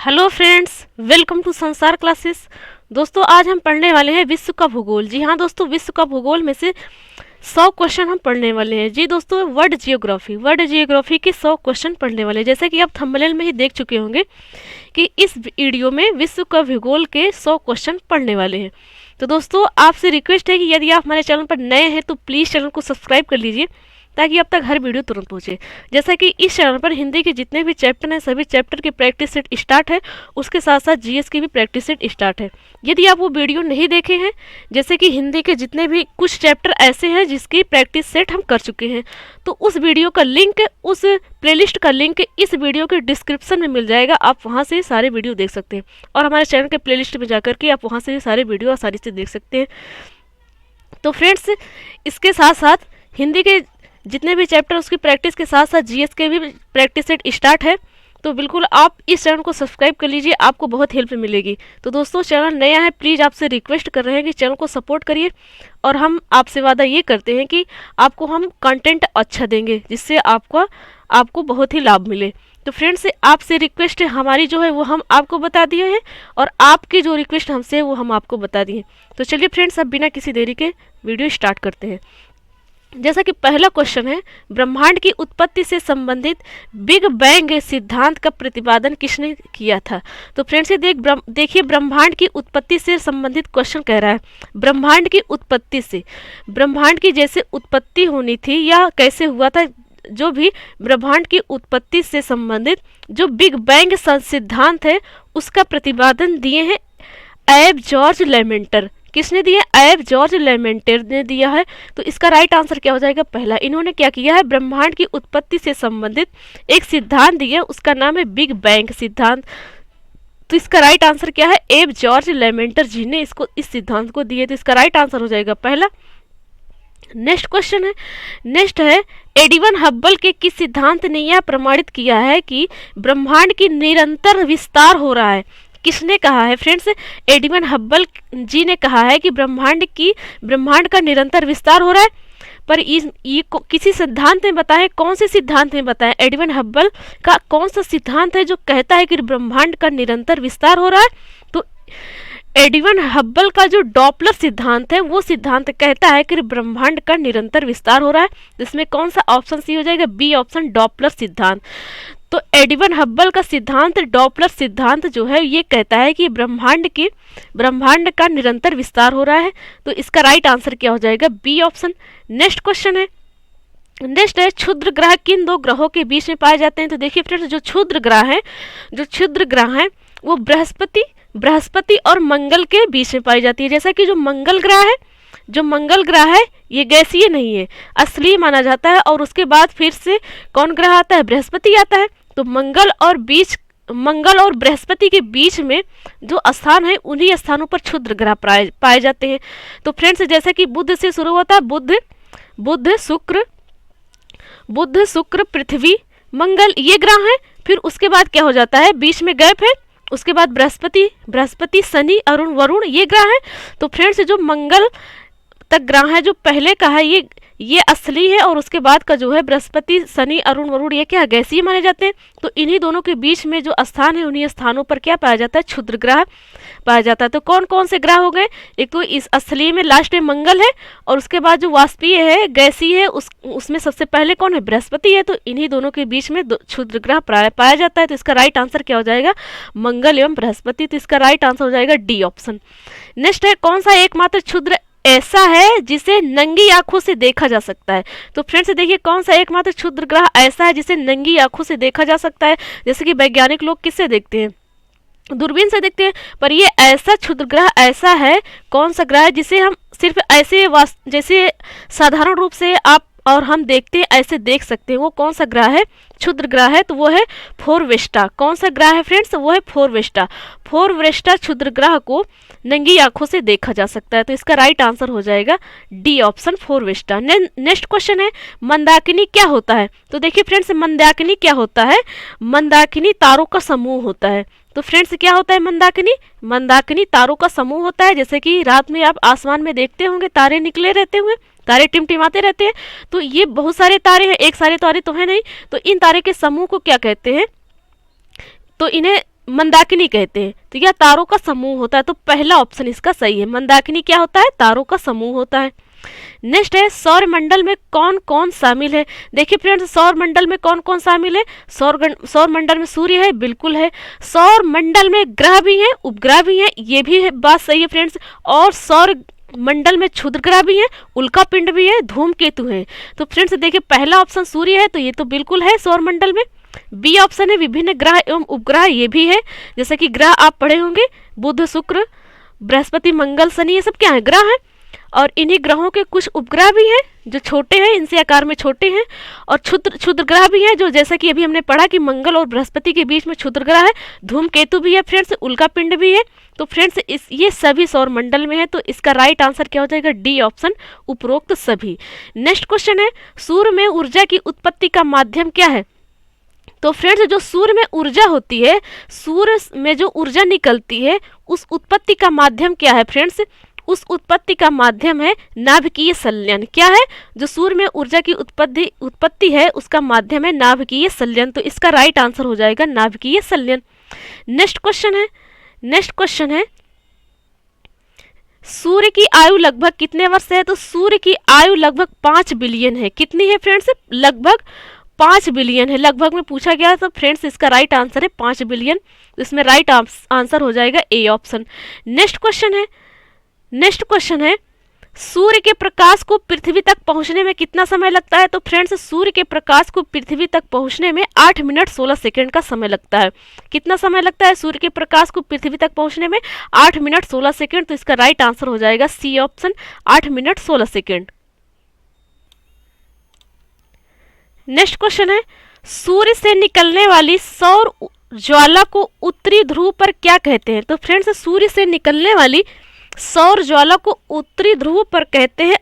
Hello friends, welcome to संसार classes. दोस्तों, आज हम पढ़ने वाले हैं विश्व का भूगोल। जी हाँ दोस्तों, विश्व का भूगोल में से 100 क्वेश्चन हम पढ़ने वाले हैं। जी दोस्तों, वर्ल्ड जियोग्राफी के 100 क्वेश्चन पढ़ने वाले हैं। जैसे कि आप थंबनेल में ही देख चुके होंगे कि इस वीडियो में विश्व का भूगोल के 100 क्वेश्चन पढ़ने वाले हैं। तो दोस्तों, आपसे रिक्वेस्ट है कि यदि आप हमारे चैनल पर नए हैं तो प्लीज़ चैनल को सब्सक्राइब कर लीजिए ताकि अब तक हर वीडियो तुरंत पहुंचे। जैसा कि इस चैनल पर हिंदी के जितने भी चैप्टर हैं सभी चैप्टर की प्रैक्टिस सेट स्टार्ट है, उसके साथ साथ जीएस की भी प्रैक्टिस सेट स्टार्ट है। यदि आप वो वीडियो नहीं देखे हैं, जैसे कि हिंदी के जितने भी कुछ चैप्टर ऐसे हैं जिसकी प्रैक्टिस सेट हम कर चुके हैं, तो उस वीडियो का लिंक, उस प्लेलिस्ट का लिंक इस वीडियो के डिस्क्रिप्शन में मिल जाएगा। आप वहाँ से सारे वीडियो देख सकते हैं और हमारे चैनल के प्लेलिस्ट में जाकर के आप वहाँ से सारे वीडियो आसानी से देख सकते हैं। तो फ्रेंड्स, इसके साथ साथ हिंदी के जितने भी चैप्टर उसकी प्रैक्टिस के साथ साथ जीएस के भी प्रैक्टिस सेट स्टार्ट है। तो बिल्कुल आप इस चैनल को सब्सक्राइब कर लीजिए, आपको बहुत हेल्प मिलेगी। तो दोस्तों, चैनल नया है, प्लीज़ आपसे रिक्वेस्ट कर रहे हैं कि चैनल को सपोर्ट करिए और हम आपसे वादा ये करते हैं कि आपको हम कंटेंट अच्छा देंगे जिससे आपको बहुत ही लाभ मिले। तो फ्रेंड्स, आपसे रिक्वेस्ट हमारी जो है वो हम आपको बता दिए हैं और आपकी जो रिक्वेस्ट हमसे है वो हम आपको बता दिए। तो चलिए फ्रेंड्स, अब बिना किसी देरी के वीडियो स्टार्ट करते हैं। जैसा कि पहला क्वेश्चन है, ब्रह्मांड की उत्पत्ति से संबंधित बिग बैंग सिद्धांत का प्रतिपादन किसने किया था? तो फ्रेंड्स, ये देखिए ब्रह्मांड की उत्पत्ति से संबंधित क्वेश्चन कह रहा है। ब्रह्मांड की उत्पत्ति से, ब्रह्मांड की जैसे उत्पत्ति होनी थी या कैसे हुआ था, जो भी ब्रह्मांड की उत्पत्ति से संबंधित जो बिग बैंग सिद्धांत है उसका प्रतिपादन दिए हैं एब जॉर्ज लेमेंटर। किसने दिया? एब जॉर्ज लेमेंटर ने दिया है। तो इसका राइट आंसर क्या हो जाएगा? पहला। इन्होंने क्या किया है? ब्रह्मांड की उत्पत्ति से संबंधित एक सिद्धांत दिया, उसका नाम है बिग बैंग सिद्धांत। तो इसका राइट आंसर क्या है? एब जॉर्ज लेमेंटर जी ने इस सिद्धांत को दिए। तो इसका राइट आंसर हो जाएगा पहला। नेक्स्ट क्वेश्चन है, एडविन हब्बल के किस सिद्धांत ने यह प्रमाणित किया है कि ब्रह्मांड की निरंतर विस्तार हो रहा है? किसने कहा है फ्रेंड्स? एडविन हब्बल जी ने कहा है कि ब्रह्मांड का निरंतर विस्तार हो रहा है। पर ये किसी सिद्धांत में बताएं, कौन से सिद्धांत में बताएं? एडविन हब्बल का कौन सा सिद्धांत है जो कहता है कि ब्रह्मांड का निरंतर विस्तार हो रहा है? तो एडविन हब्बल का जो डॉपलर सिद्धांत है वो सिद्धांत कहता है कि ब्रह्मांड का निरंतर विस्तार हो रहा है। इसमें कौन सा ऑप्शन सी हो जाएगा? बी ऑप्शन, डॉपलर सिद्धांत। तो एडविन हब्बल का सिद्धांत, डॉपलर सिद्धांत जो है ये कहता है कि ब्रह्मांड का निरंतर विस्तार हो रहा है। तो इसका राइट आंसर क्या हो जाएगा? B option. नेक्स्ट क्वेश्चन है, क्षुद्र ग्रह किन दो ग्रहों के बीच में पाए जाते हैं? तो देखिए फ्रेंड्स, जो क्षुद्र ग्रह हैं वो बृहस्पति और मंगल के बीच में पाई जाती है। जैसा कि जो मंगल ग्रह है ये गैसीय नहीं है, असली माना जाता है। और उसके बाद फिर से कौन ग्रह आता है? बृहस्पति आता है। तो मंगल और बृहस्पति के बीच में जो स्थान है उन्हीं स्थानों पर क्षुद्र ग्रह पाए जाते हैं। तो फ्रेंड्स, जैसे कि बुध से शुरू होता है, बुध शुक्र पृथ्वी मंगल ये ग्रह हैं। फिर उसके बाद क्या हो जाता है? बीच में गैप है। उसके बाद बृहस्पति शनि अरुण वरुण ये ग्रह हैं। तो फ्रेंड्स, जो मंगल तक ग्रह है जो पहले का है ये असली है और उसके बाद का जो है बृहस्पति शनि अरुण वरुण ये क्या गैसीय माने जाते हैं। तो इन्हीं दोनों के बीच में जो स्थान है उन्हीं स्थानों पर क्या पाया जाता है? क्षुद्र ग्रह पाया जाता है। तो कौन कौन से ग्रह हो गए? एक तो इस असली में लास्ट में मंगल है और उसके बाद जो वाष्पीय है, गैसीय है, उसमें सबसे पहले कौन है? बृहस्पति है। तो इन्हीं दोनों के बीच में क्षुद्र ग्रह पाया जाता है। तो इसका राइट आंसर क्या हो जाएगा? मंगल एवं बृहस्पति। तो इसका राइट आंसर हो जाएगा डी ऑप्शन। नेक्स्ट है, कौन सा एकमात्र क्षुद्र ऐसा है जिसे नंगी आंखों से देखा जा सकता है? तो फ्रेंड्स, देखिए कौन सा एकमात्र क्षुद्र ग्रह ऐसा है जिसे नंगी आंखों से देखा जा सकता है? जैसे कि वैज्ञानिक लोग किससे देखते हैं? दूरबीन से देखते हैं। पर ये ऐसा क्षुद्र ग्रह ऐसा है, कौन सा ग्रह है जिसे हम सिर्फ ऐसे जैसे साधारण रूप से आप और हम देखते हैं ऐसे देख सकते हैं? वो कौन सा ग्रह है? क्षुद्र ग्रह है। तो वो है फोरवेस्टा। कौन सा ग्रह है फ्रेंड्स? वो है फोरवेस्टा क्षुद्र ग्रह को नंगी आंखों से देखा जा सकता है। तो इसका राइट आंसर हो जाएगा डी ऑप्शन, फोरवेस्टा। नेक्स्ट क्वेश्चन है, मंदाकिनी क्या होता है? तो देखिए फ्रेंड्स, मंदाकिनी क्या होता है? मंदाकिनी तारों का समूह होता है। तो फ्रेंड्स, क्या होता है मंदाकिनी तारों का समूह होता है। जैसे कि रात में आप आसमान में देखते होंगे तारे निकले रहते हुए, तारे टिमटिमाते रहते हैं। तो ये बहुत सारे तारे हैं, एक सारे तारे तो है नहीं। तो इन तारे के समूह को क्या कहते हैं? तो इन्हें मंदाकिनी कहते हैं। तो यह तारों का समूह होता है। तो पहला ऑप्शन इसका सही है। मंदाकिनी क्या होता है? तारों का समूह होता है। नेक्स्ट है सौर मंडल में कौन कौन शामिल है। देखिए फ्रेंड्स, सौर मंडल में कौन कौन शामिल है? सौर मंडल में सूर्य है, बिल्कुल है। सौर मंडल में ग्रह भी हैं, उपग्रह भी हैं, ये भी है, बात सही है फ्रेंड्स। और सौर मंडल में क्षुद्र ग्रह भी हैं, उल्का पिंड भी है, धूमकेतु है। तो फ्रेंड्स देखिए, पहला ऑप्शन सूर्य है, तो ये तो बिल्कुल है सौर मंडल में। बी ऑप्शन है विभिन्न ग्रह एवं उपग्रह, ये भी है। जैसे कि ग्रह आप पढ़े होंगे, बुध, शुक्र, बृहस्पति, मंगल, शनि, ये सब क्या है? ग्रह है। और इन्हीं ग्रहों के कुछ उपग्रह भी हैं जो छोटे हैं, इनसे आकार में छोटे हैं। और क्षुद्र ग्रह भी हैं, जो जैसा कि अभी हमने पढ़ा कि मंगल और बृहस्पति के बीच में क्षुद्र ग्रह है, धूमकेतु भी है फ्रेंड्स, उल्का पिंड भी है। तो फ्रेंड्स ये सभी सौर मंडल में है। तो इसका राइट आंसर क्या हो जाएगा? डी ऑप्शन, उपरोक्त सभी। नेक्स्ट क्वेश्चन है सूर्य में ऊर्जा की उत्पत्ति का माध्यम क्या है। तो फ्रेंड्स जो सूर्य में ऊर्जा होती है, सूर्य में जो ऊर्जा निकलती है, उस उत्पत्ति का माध्यम क्या है फ्रेंड्स? उस उत्पत्ति का माध्यम है नाभिकीय संलयन। क्या है? जो सूर्य में ऊर्जा की उत्पत्ति है, उसका माध्यम है नाभिकीय संलयन। तो इसका राइट आंसर हो जाएगा नाभिकीय संलयन। नेक्स्ट क्वेश्चन है सूर्य की आयु लगभग कितने वर्ष है। तो सूर्य की आयु लगभग 5 बिलियन है। कितनी है फ्रेंड्स? लगभग 5 बिलियन है। लगभग में पूछा गया, तो फ्रेंड्स इसका राइट आंसर है 5 बिलियन। इसमें राइट आंसर हो जाएगा ए ऑप्शन। नेक्स्ट क्वेश्चन है सूर्य के प्रकाश को पृथ्वी तक पहुंचने में कितना समय लगता है। तो फ्रेंड्स सूर्य के प्रकाश को पृथ्वी तक पहुंचने में 8 मिनट 16 सेकंड का समय लगता है। कितना समय लगता है सूर्य के प्रकाश को पृथ्वी तक पहुंचने में? 8 मिनट 16 सेकंड। तो इसका राइट आंसर हो जाएगा C option, 8 minute 16 second. Next question है सूर्य से निकलने वाली सौर ज्वाला को उत्तरी ध्रुव पर क्या कहते हैं। तो फ्रेंड्स सूर्य से निकलने वाली सौर ज्वाला को उत्तरी ध्रुव पर कहते हैं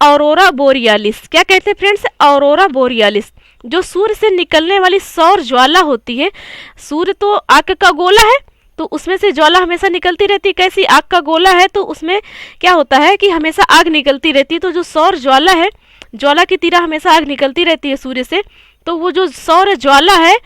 ऑरोरा बोरियालिस। क्या कहते हैं फ्रेंड्स? Aurora borealis. जो सूर्य से निकलने वाली सौर ज्वाला होती है, सूर्य तो आग का गोला है, तो उसमें से ज्वाला हमेशा निकलती रहती है। कैसी? आग का गोला है, तो उसमें क्या होता है कि हमेशा आग निकलती रहती है। तो जो सौर ज्वाला है, ज्वाला की तरह हमेशा आग निकलती रहती है सूर्य से, तो वो जो सौर ज्वाला है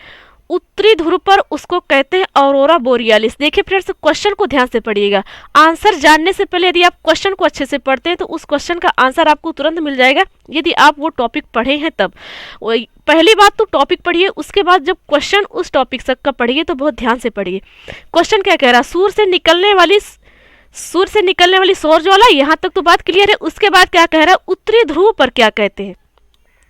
उत्तरी ध्रुव पर, उसको कहते हैं ऑरोरा बोरियालिस। देखिए फ्रेंड्स, क्वेश्चन को ध्यान से पढ़िएगा। आंसर जानने से पहले यदि आप क्वेश्चन को अच्छे से पढ़ते हैं तो उस क्वेश्चन का आंसर आपको तुरंत मिल जाएगा, यदि आप वो टॉपिक पढ़े हैं तब। पहली बात तो टॉपिक पढ़िए, उसके बाद जब क्वेश्चन उस टॉपिक तक का पढ़िए तो बहुत ध्यान से पढ़िए। क्वेश्चन क्या कह रहा है? सूर्य से निकलने वाली सौर ज्वाला, यहाँ तक तो बात क्लियर है। उसके बाद क्या कह रहा है? उत्तरी ध्रुव पर क्या कहते हैं।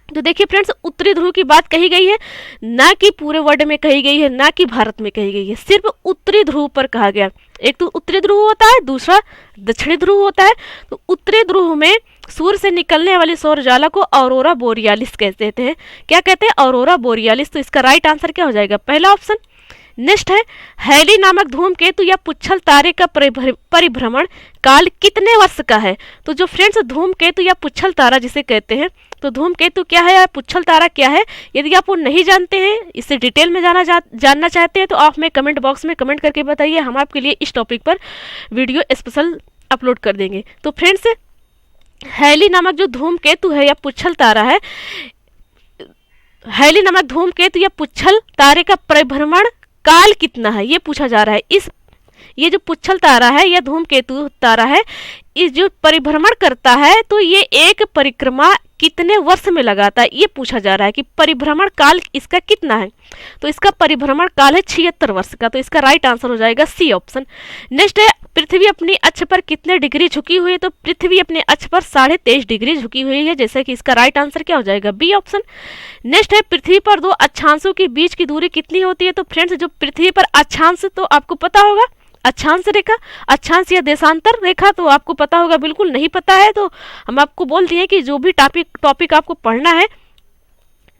तो देखिए फ्रेंड्स, उत्तरी ध्रुव की बात कही गई है, ना कि पूरे वर्ल्ड में कही गई है, ना कि भारत में कही गई है, सिर्फ उत्तरी ध्रुव पर कहा गया। एक तो उत्तरी ध्रुव होता है, दूसरा दक्षिणी ध्रुव होता है। तो उत्तरी ध्रुव में सूर्य से निकलने वाली सौर ज्वाला को ऑरोरा बोरियालिस कहते हैं। क्या कहते हैं? Aurora borealis. तो इसका राइट आंसर क्या हो जाएगा? पहला ऑप्शन। नेक्स्ट है हैली नामक धूमकेतु या पुच्छल तारे का परिभ्रमण काल कितने वर्ष का है। तो जो फ्रेंड्स धूमकेतु या पुच्छल तारा जिसे कहते हैं, तो धूमकेतु क्या है या पुच्छल तारा क्या है, यदि आप वो नहीं जानते हैं, इससे डिटेल में जानना चाहते हैं, तो आप हमें कमेंट बॉक्स में कमेंट करके बताइए। हम आपके लिए इस टॉपिक पर वीडियो स्पेशल अपलोड कर देंगे। तो फ्रेंड्स हैली नामक जो धूमकेतु है या पुच्छल तारा है, हैली नामक धूमकेतु या पुच्छल तारे का परिभ्रमण काल कितना है, ये पूछा जा रहा है। ये जो पुच्छल तारा है या धूमकेतु तारा है, इस जो परिभ्रमण करता है, तो ये एक परिक्रमा कितने वर्ष में लगाता है, ये पूछा जा रहा है कि परिभ्रमण काल इसका कितना है। तो इसका परिभ्रमण काल है 76 वर्ष का। तो इसका राइट आंसर हो जाएगा सी ऑप्शन। नेक्स्ट है पृथ्वी अपनी अक्ष पर कितने डिग्री झुकी हुई है। तो पृथ्वी अपने अक्ष पर 23.5 डिग्री झुकी हुई है, जैसे कि इसका राइट आंसर क्या हो जाएगा? B option. नेक्स्ट है पृथ्वी पर दो अक्षांशों के बीच की दूरी कितनी होती है। तो फ्रेंड्स जो पृथ्वी पर अक्षांश, तो आपको पता होगा, अक्षांश रेखा, अक्षांश या देशांतर रेखा, तो आपको पता होगा। बिल्कुल नहीं पता है तो हम आपको बोल दिए कि जो भी टॉपिक आपको पढ़ना है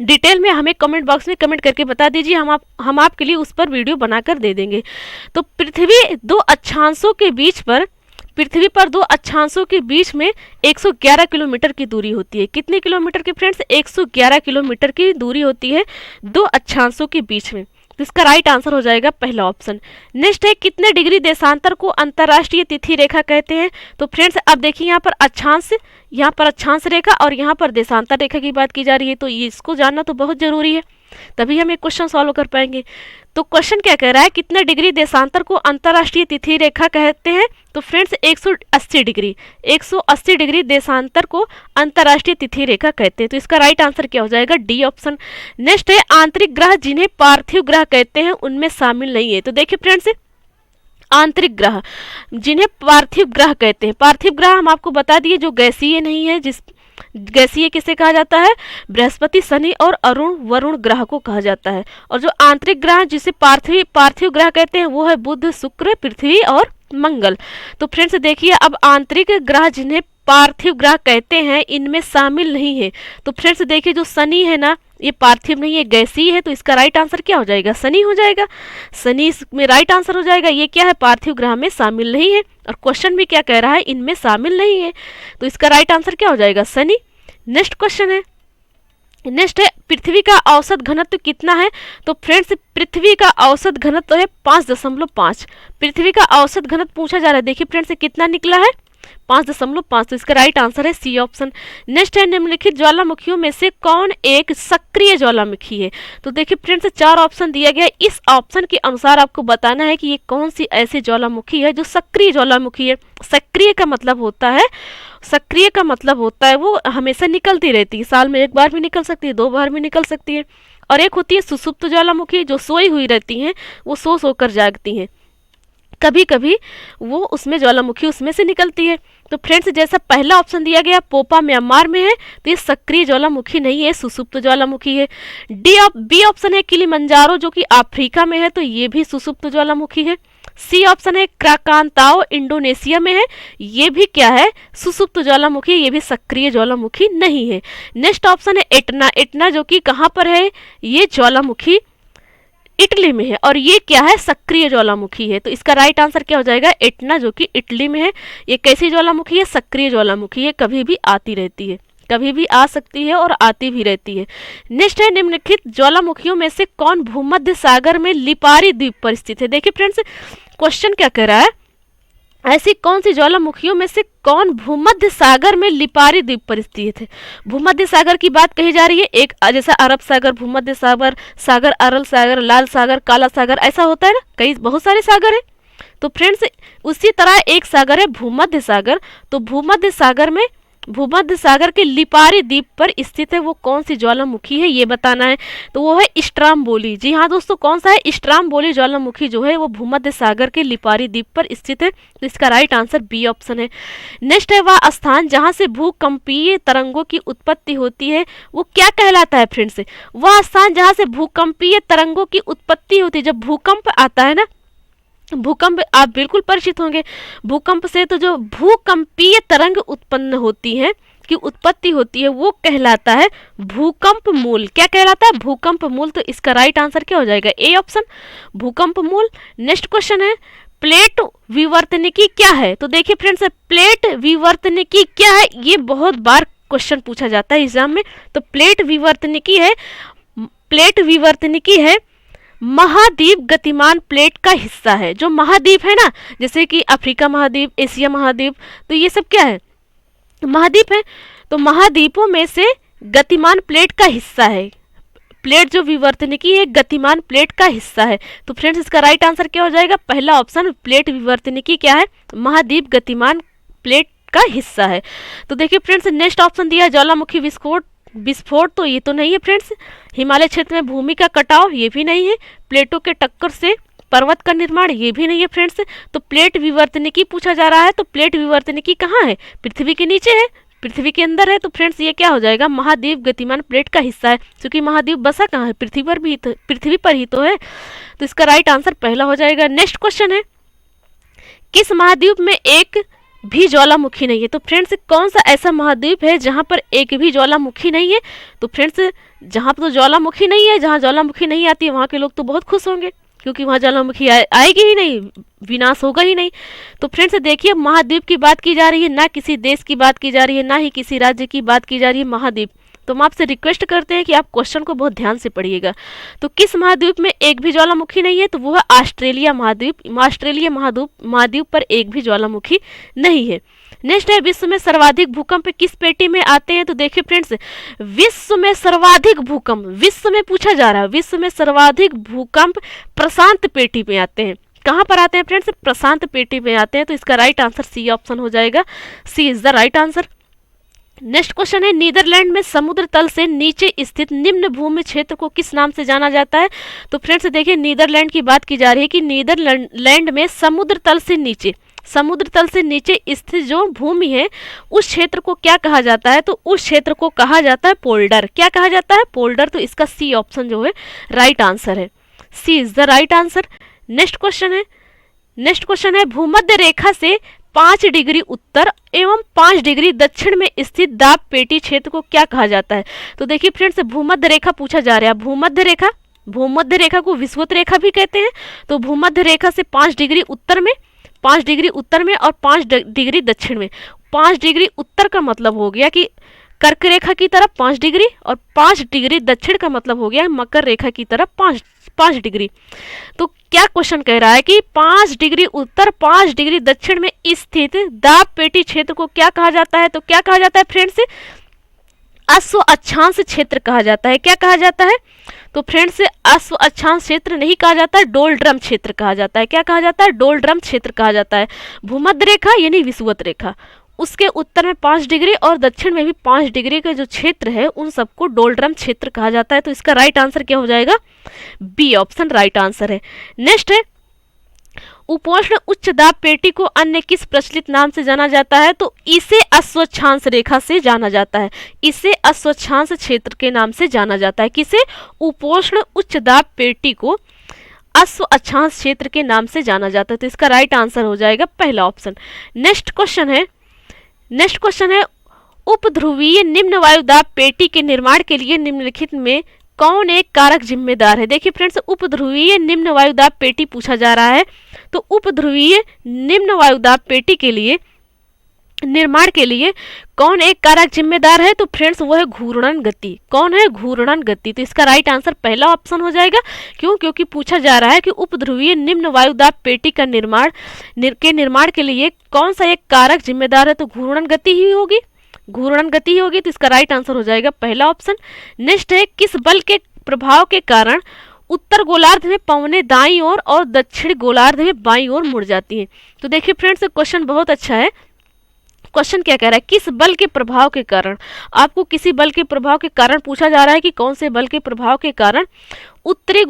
डिटेल में हमें कमेंट बॉक्स में कमेंट करके बता दीजिए, हम आपके लिए उस पर वीडियो बनाकर दे देंगे। तो पृथ्वी पर दो अक्षांशों के बीच में 111 किलोमीटर की दूरी होती है। कितने किलोमीटर की फ्रेंड्स? 111 किलोमीटर की दूरी होती है दो अक्षांशों के बीच में। तो इसका राइट आंसर हो जाएगा पहला ऑप्शन। नेक्स्ट है कितने डिग्री देशांतर को अंतर्राष्ट्रीय तिथि रेखा कहते हैं। तो फ्रेंड्स आप देखिए यहाँ पर अक्षांश रेखा और यहाँ पर देशांतर रेखा की बात की जा रही है, तो इसको जानना तो बहुत जरूरी है। तभी हम एक क्वेश्चन सॉल्व कर पाएंगे। तो क्वेश्चन क्या कह रहा है, कितने डिग्री देशांतर को अंतर्राष्ट्रीय तिथि रेखा कहते हैं? तो फ्रेंड्स 180 डिग्री, 180 डिग्री देशांतर को अंतर्राष्ट्रीय तिथि रेखा कहते हैं। तो इसका राइट आंसर क्या हो जाएगा? D option. नेक्स्ट है आंतरिक ग्रह जिन्हें पार्थिव ग्रह कहते हैं उनमें शामिल नहीं है। तो देखिए फ्रेंड्स, आंतरिक ग्रह जिन्हें पार्थिव ग्रह कहते हैं, पार्थिव ग्रह हम आपको बता दिए जो गैसीय नहीं है, जिस गैसीय किसे कहा जाता है? बृहस्पति, शनि और अरुण वरुण ग्रह को कहा जाता है। और जो आंतरिक ग्रह जिसे पार्थिव ग्रह कहते हैं वो है बुध, शुक्र, पृथ्वी और मंगल। तो फ्रेंड्स देखिए, अब आंतरिक ग्रह जिन्हें पार्थिव ग्रह कहते हैं इनमें शामिल नहीं है। तो फ्रेंड्स देखिए, जो शनि है ना, ये पार्थिव नहीं है, गैसीय है। तो इसका राइट आंसर क्या हो जाएगा? शनि हो जाएगा। शनि इसमें राइट आंसर हो जाएगा। ये क्या है? पार्थिव ग्रह में शामिल नहीं है। और क्वेश्चन भी क्या कह रहा है? इनमें शामिल नहीं है। तो इसका राइट आंसर क्या हो जाएगा? शनि। नेक्स्ट क्वेश्चन है, नेक्स्ट है पृथ्वी का औसत घनत्व कितना है? तो फ्रेंड्स पृथ्वी का औसत घनत्व है 5.5। पृथ्वी का औसत घनत्व पूछा जा रहा है। देखिए फ्रेंड्स कितना निकला है? 5.5। तो इसका राइट आंसर है सी ऑप्शन। नेक्स्ट है निम्नलिखित ज्वालामुखियों में से कौन एक सक्रिय ज्वालामुखी है? तो देखिए फ्रेंड्स 4 ऑप्शन दिया गया है। इस ऑप्शन के अनुसार आपको बताना है कि ये कौन सी ऐसी ज्वालामुखी है जो सक्रिय ज्वालामुखी है। सक्रिय का मतलब होता है वो हमेशा निकलती रहती है, साल में एक बार भी निकल सकती है, 2 बार भी निकल सकती है। और एक होती है सुसुप्त ज्वालामुखी जो सोई हुई रहती हैं, वो सो कर जागती हैं, कभी कभी वो उसमें ज्वालामुखी उसमें से निकलती है। तो फ्रेंड्स जैसा पहला ऑप्शन दिया गया पोपा म्यांमार में है, तो ये सक्रिय ज्वालामुखी नहीं है, सुसुप्त ज्वालामुखी है। बी ऑप्शन है किलिमंजारो जो कि अफ्रीका में है, तो ये भी सुसुप्त ज्वालामुखी है। सी ऑप्शन है क्राकांताओ इंडोनेशिया में है, ये भी क्या है? सुसुप्त ज्वालामुखी, ये भी सक्रिय ज्वालामुखी नहीं है। नेक्स्ट ऑप्शन है एटना जो कि कहाँ पर है? ये ज्वालामुखी इटली में है, और ये क्या है? सक्रिय ज्वालामुखी है। तो इसका राइट आंसर क्या हो जाएगा? एटना जो कि इटली में है। ये कैसी ज्वालामुखी है? सक्रिय ज्वालामुखी है, कभी भी आती रहती है, कभी भी आ सकती है और आती भी रहती है। नेक्स्ट है निम्नलिखित ज्वालामुखियों में से कौन भूमध्य सागर में लिपारी द्वीप पर स्थित है? देखिए फ्रेंड्स क्वेश्चन क्या कह रहा है, ऐसी कौन सी ज्वालामुखियों में से कौन भूमध्य सागर में लिपारी द्वीप पर स्थित है? भूमध्य सागर की बात कही जा रही है। एक जैसा अरब सागर, भूमध्य सागर, अरल सागर, लाल सागर, काला सागर, ऐसा होता है ना, कई बहुत सारे सागर है। तो फ्रेंड्स उसी तरह एक सागर है भूमध्य सागर। तो भूमध्य सागर के लिपारी द्वीप पर स्थित है वो कौन सी ज्वालामुखी है, ये बताना है। तो वो है स्ट्राम्बोली। जी हाँ दोस्तों, कौन सा है? स्ट्राम्बोली ज्वालामुखी जो है वो भूमध्य सागर के लिपारी द्वीप पर स्थित है। तो इसका राइट आंसर बी ऑप्शन है। नेक्स्ट है वह स्थान जहाँ से भूकंपीय तरंगों की उत्पत्ति होती है, वो क्या कहलाता है? फ्रेंड्स वह स्थान जहाँ से भूकंपीय तरंगों की उत्पत्ति होती है, जब भूकंप आता है ना, भूकंप आप बिल्कुल परिचित होंगे भूकंप से, तो जो भूकंपीय तरंग उत्पन्न होती है की उत्पत्ति होती है वो कहलाता है भूकंप मूल। क्या कहलाता है? भूकंप मूल। तो इसका राइट आंसर क्या हो जाएगा? ए ऑप्शन, भूकंप मूल। नेक्स्ट क्वेश्चन है प्लेट विवर्तनिकी क्या है? तो देखिए फ्रेंड्स प्लेट विवर्तनिकी क्या है, ये बहुत बार क्वेश्चन पूछा जाता है एग्जाम में। तो प्लेट विवर्तनिकी है महाद्वीप गतिमान प्लेट का हिस्सा है। जो महाद्वीप है ना, जैसे कि अफ्रीका महाद्वीप, एशिया महाद्वीप, तो ये सब क्या है? महाद्वीप है। तो महाद्वीपों में से गतिमान प्लेट का हिस्सा है। प्लेट जो विवर्तनिकी है गतिमान प्लेट का हिस्सा है। तो फ्रेंड्स इसका राइट आंसर क्या हो जाएगा? पहला ऑप्शन, प्लेट विवर्तनिकी क्या है? महाद्वीप गतिमान प्लेट का हिस्सा है। तो देखिए फ्रेंड्स नेक्स्ट ऑप्शन दिया ज्वालामुखी विस्फोट, तो ये तो नहीं है फ्रेंड्स। हिमालय क्षेत्र में भूमि का कटाव, ये भी नहीं है। प्लेटों के टक्कर से पर्वत का निर्माण, ये भी नहीं है फ्रेंड्स। तो प्लेट विवर्तनिकी पूछा जा रहा है, तो प्लेट विवर्तनिकी कहाँ है? पृथ्वी के नीचे है, पृथ्वी के अंदर है। तो फ्रेंड्स ये क्या हो जाएगा? महाद्वीप गतिमान प्लेट का हिस्सा है, क्योंकि महाद्वीप बसा कहाँ है? पृथ्वी पर ही तो है। तो इसका राइट आंसर पहला हो जाएगा। नेक्स्ट क्वेश्चन है किस महाद्वीप में एक भी ज्वालामुखी नहीं है? तो फ्रेंड्स कौन सा ऐसा महाद्वीप है जहां पर एक भी ज्वालामुखी नहीं है? तो फ्रेंड्स जहां पर तो ज्वालामुखी नहीं है, जहां ज्वालामुखी नहीं आती है वहां के लोग तो बहुत खुश होंगे, क्योंकि वहां ज्वालामुखी आएगी ही नहीं, विनाश होगा ही नहीं। तो फ्रेंड्स देखिए महाद्वीप की बात की जा रही है, ना किसी देश की बात की जा रही है, ना ही किसी राज्य की बात की जा रही है, महाद्वीप। तो हम आपसे रिक्वेस्ट करते हैं कि आप क्वेश्चन को बहुत ध्यान से पढ़िएगा। तो किस महाद्वीप में एक भी ज्वालामुखी नहीं है? तो वो है ऑस्ट्रेलिया महाद्वीप। ऑस्ट्रेलिया महाद्वीप पर एक भी ज्वालामुखी नहीं है। नेक्स्ट है विश्व में सर्वाधिक भूकंप किस पेटी में आते हैं? तो देखिए फ्रेंड्स, विश्व में सर्वाधिक भूकंप विश्व में पूछा जा रहा है, विश्व में सर्वाधिक भूकंप प्रशांत पेटी में आते हैं। कहाँ पर आते हैं फ्रेंड्स? प्रशांत पेटी में आते हैं। तो इसका राइट आंसर सी ऑप्शन हो जाएगा, C is the right answer. Next question है नीदरलैंड में समुद्र तल से नीचे स्थित निम्न भूमि क्षेत्र को किस नाम से जाना जाता है? तो फ्रेंड्स देखिए, नीदरलैंड की बात की जा रही है कि नीदरलैंड में समुद्र तल से नीचे स्थित जो भूमि है उस क्षेत्र को क्या कहा जाता है? तो उस क्षेत्र को कहा जाता है पोल्डर। क्या कहा जाता है? पोल्डर। तो इसका सी ऑप्शन जो है राइट आंसर है, C is the right answer. Next question है भूमध्य रेखा से 5 डिग्री उत्तर एवं 5 डिग्री दक्षिण में स्थित दाब पेटी क्षेत्र को क्या कहा जाता है? तो देखिए फ्रेंड्स, भूमध्य रेखा पूछा जा रहा है। भूमध्य रेखा को विषुवत रेखा भी कहते हैं। तो भूमध्य रेखा से 5 डिग्री उत्तर में और 5 डिग्री दक्षिण में। 5 डिग्री उत्तर का मतलब हो गया कि कर्क रेखा की तरफ 5 डिग्री और 5 डिग्री दक्षिण का मतलब हो गया मकर रेखा की तरफ 5 डिग्री। तो क्या क्वेश्चन कह रहा है कि 5 डिग्री उत्तर 5 डिग्री दक्षिण में स्थित दाब पेटी क्षेत्र को क्या कहा जाता है? तो क्या कहा जाता है फ्रेंड्स? अश्व अक्षांश क्षेत्र कहा जाता है। क्या कहा जाता है? तो फ्रेंड्स अश्व अक्षांश क्षेत्र नहीं कहा जाता है, डोलड्रम क्षेत्र कहा जाता है। क्या कहा जाता है? डोलड्रम क्षेत्र कहा जाता है। भूमध्य रेखा यानी विषुवत रेखा, उसके उत्तर में 5 डिग्री और दक्षिण में भी 5 डिग्री का जो क्षेत्र है उन सबको डोलड्रम क्षेत्र कहा जाता है। तो इसका राइट आंसर क्या हो जाएगा? बी ऑप्शन राइट आंसर है। नेक्स्ट है उपोष्ण उच्च दाब पेटी को अन्य किस प्रचलित नाम से जाना जाता है? तो इसे अश्वक्षांश रेखा से जाना जाता है। इसे अश्वक्षांश क्षेत्र के नाम से जाना जाता है। किसे? उपोष्ण उच्च दाब पेटी को अश्व अक्षांश क्षेत्र के नाम से जाना जाता है। तो इसका राइट आंसर हो जाएगा पहला ऑप्शन। नेक्स्ट क्वेश्चन है उपध्रुवीय निम्न वायुदाब पेटी के निर्माण के लिए निम्नलिखित में कौन एक कारक जिम्मेदार है? देखिए फ्रेंड्स, उपध्रुवीय निम्न वायुदाब पेटी पूछा जा रहा है। तो उपध्रुवीय निम्न वायुदाब पेटी के लिए निर्माण के लिए कौन एक कारक जिम्मेदार है? तो फ्रेंड्स वो है घूर्णन गति। कौन है? घूर्णन गति। तो इसका राइट आंसर पहला ऑप्शन हो जाएगा। क्यों? क्योंकि पूछा जा रहा है कि उपध्रुवीय निम्न वायुदाब पेटी का निर्माण के लिए कौन सा एक कारक जिम्मेदार है? तो घूर्णन गति ही होगी। तो इसका राइट आंसर हो जाएगा पहला ऑप्शन। नेक्स्ट है किस बल के प्रभाव के कारण उत्तर गोलार्ध में पवनें दाईं ओर और दक्षिण गोलार्ध में बाईं ओर मुड़ जाती हैं? तो देखिए फ्रेंड्स, क्वेश्चन बहुत अच्छा है। क्वेश्चन क्या कह रहा है? किस बल के प्रभाव के कारण। आपको किसी बल के प्रभाव के कारण पूछा जा रहा है कि कौन से बल के प्रभाव के कारण उत्तरी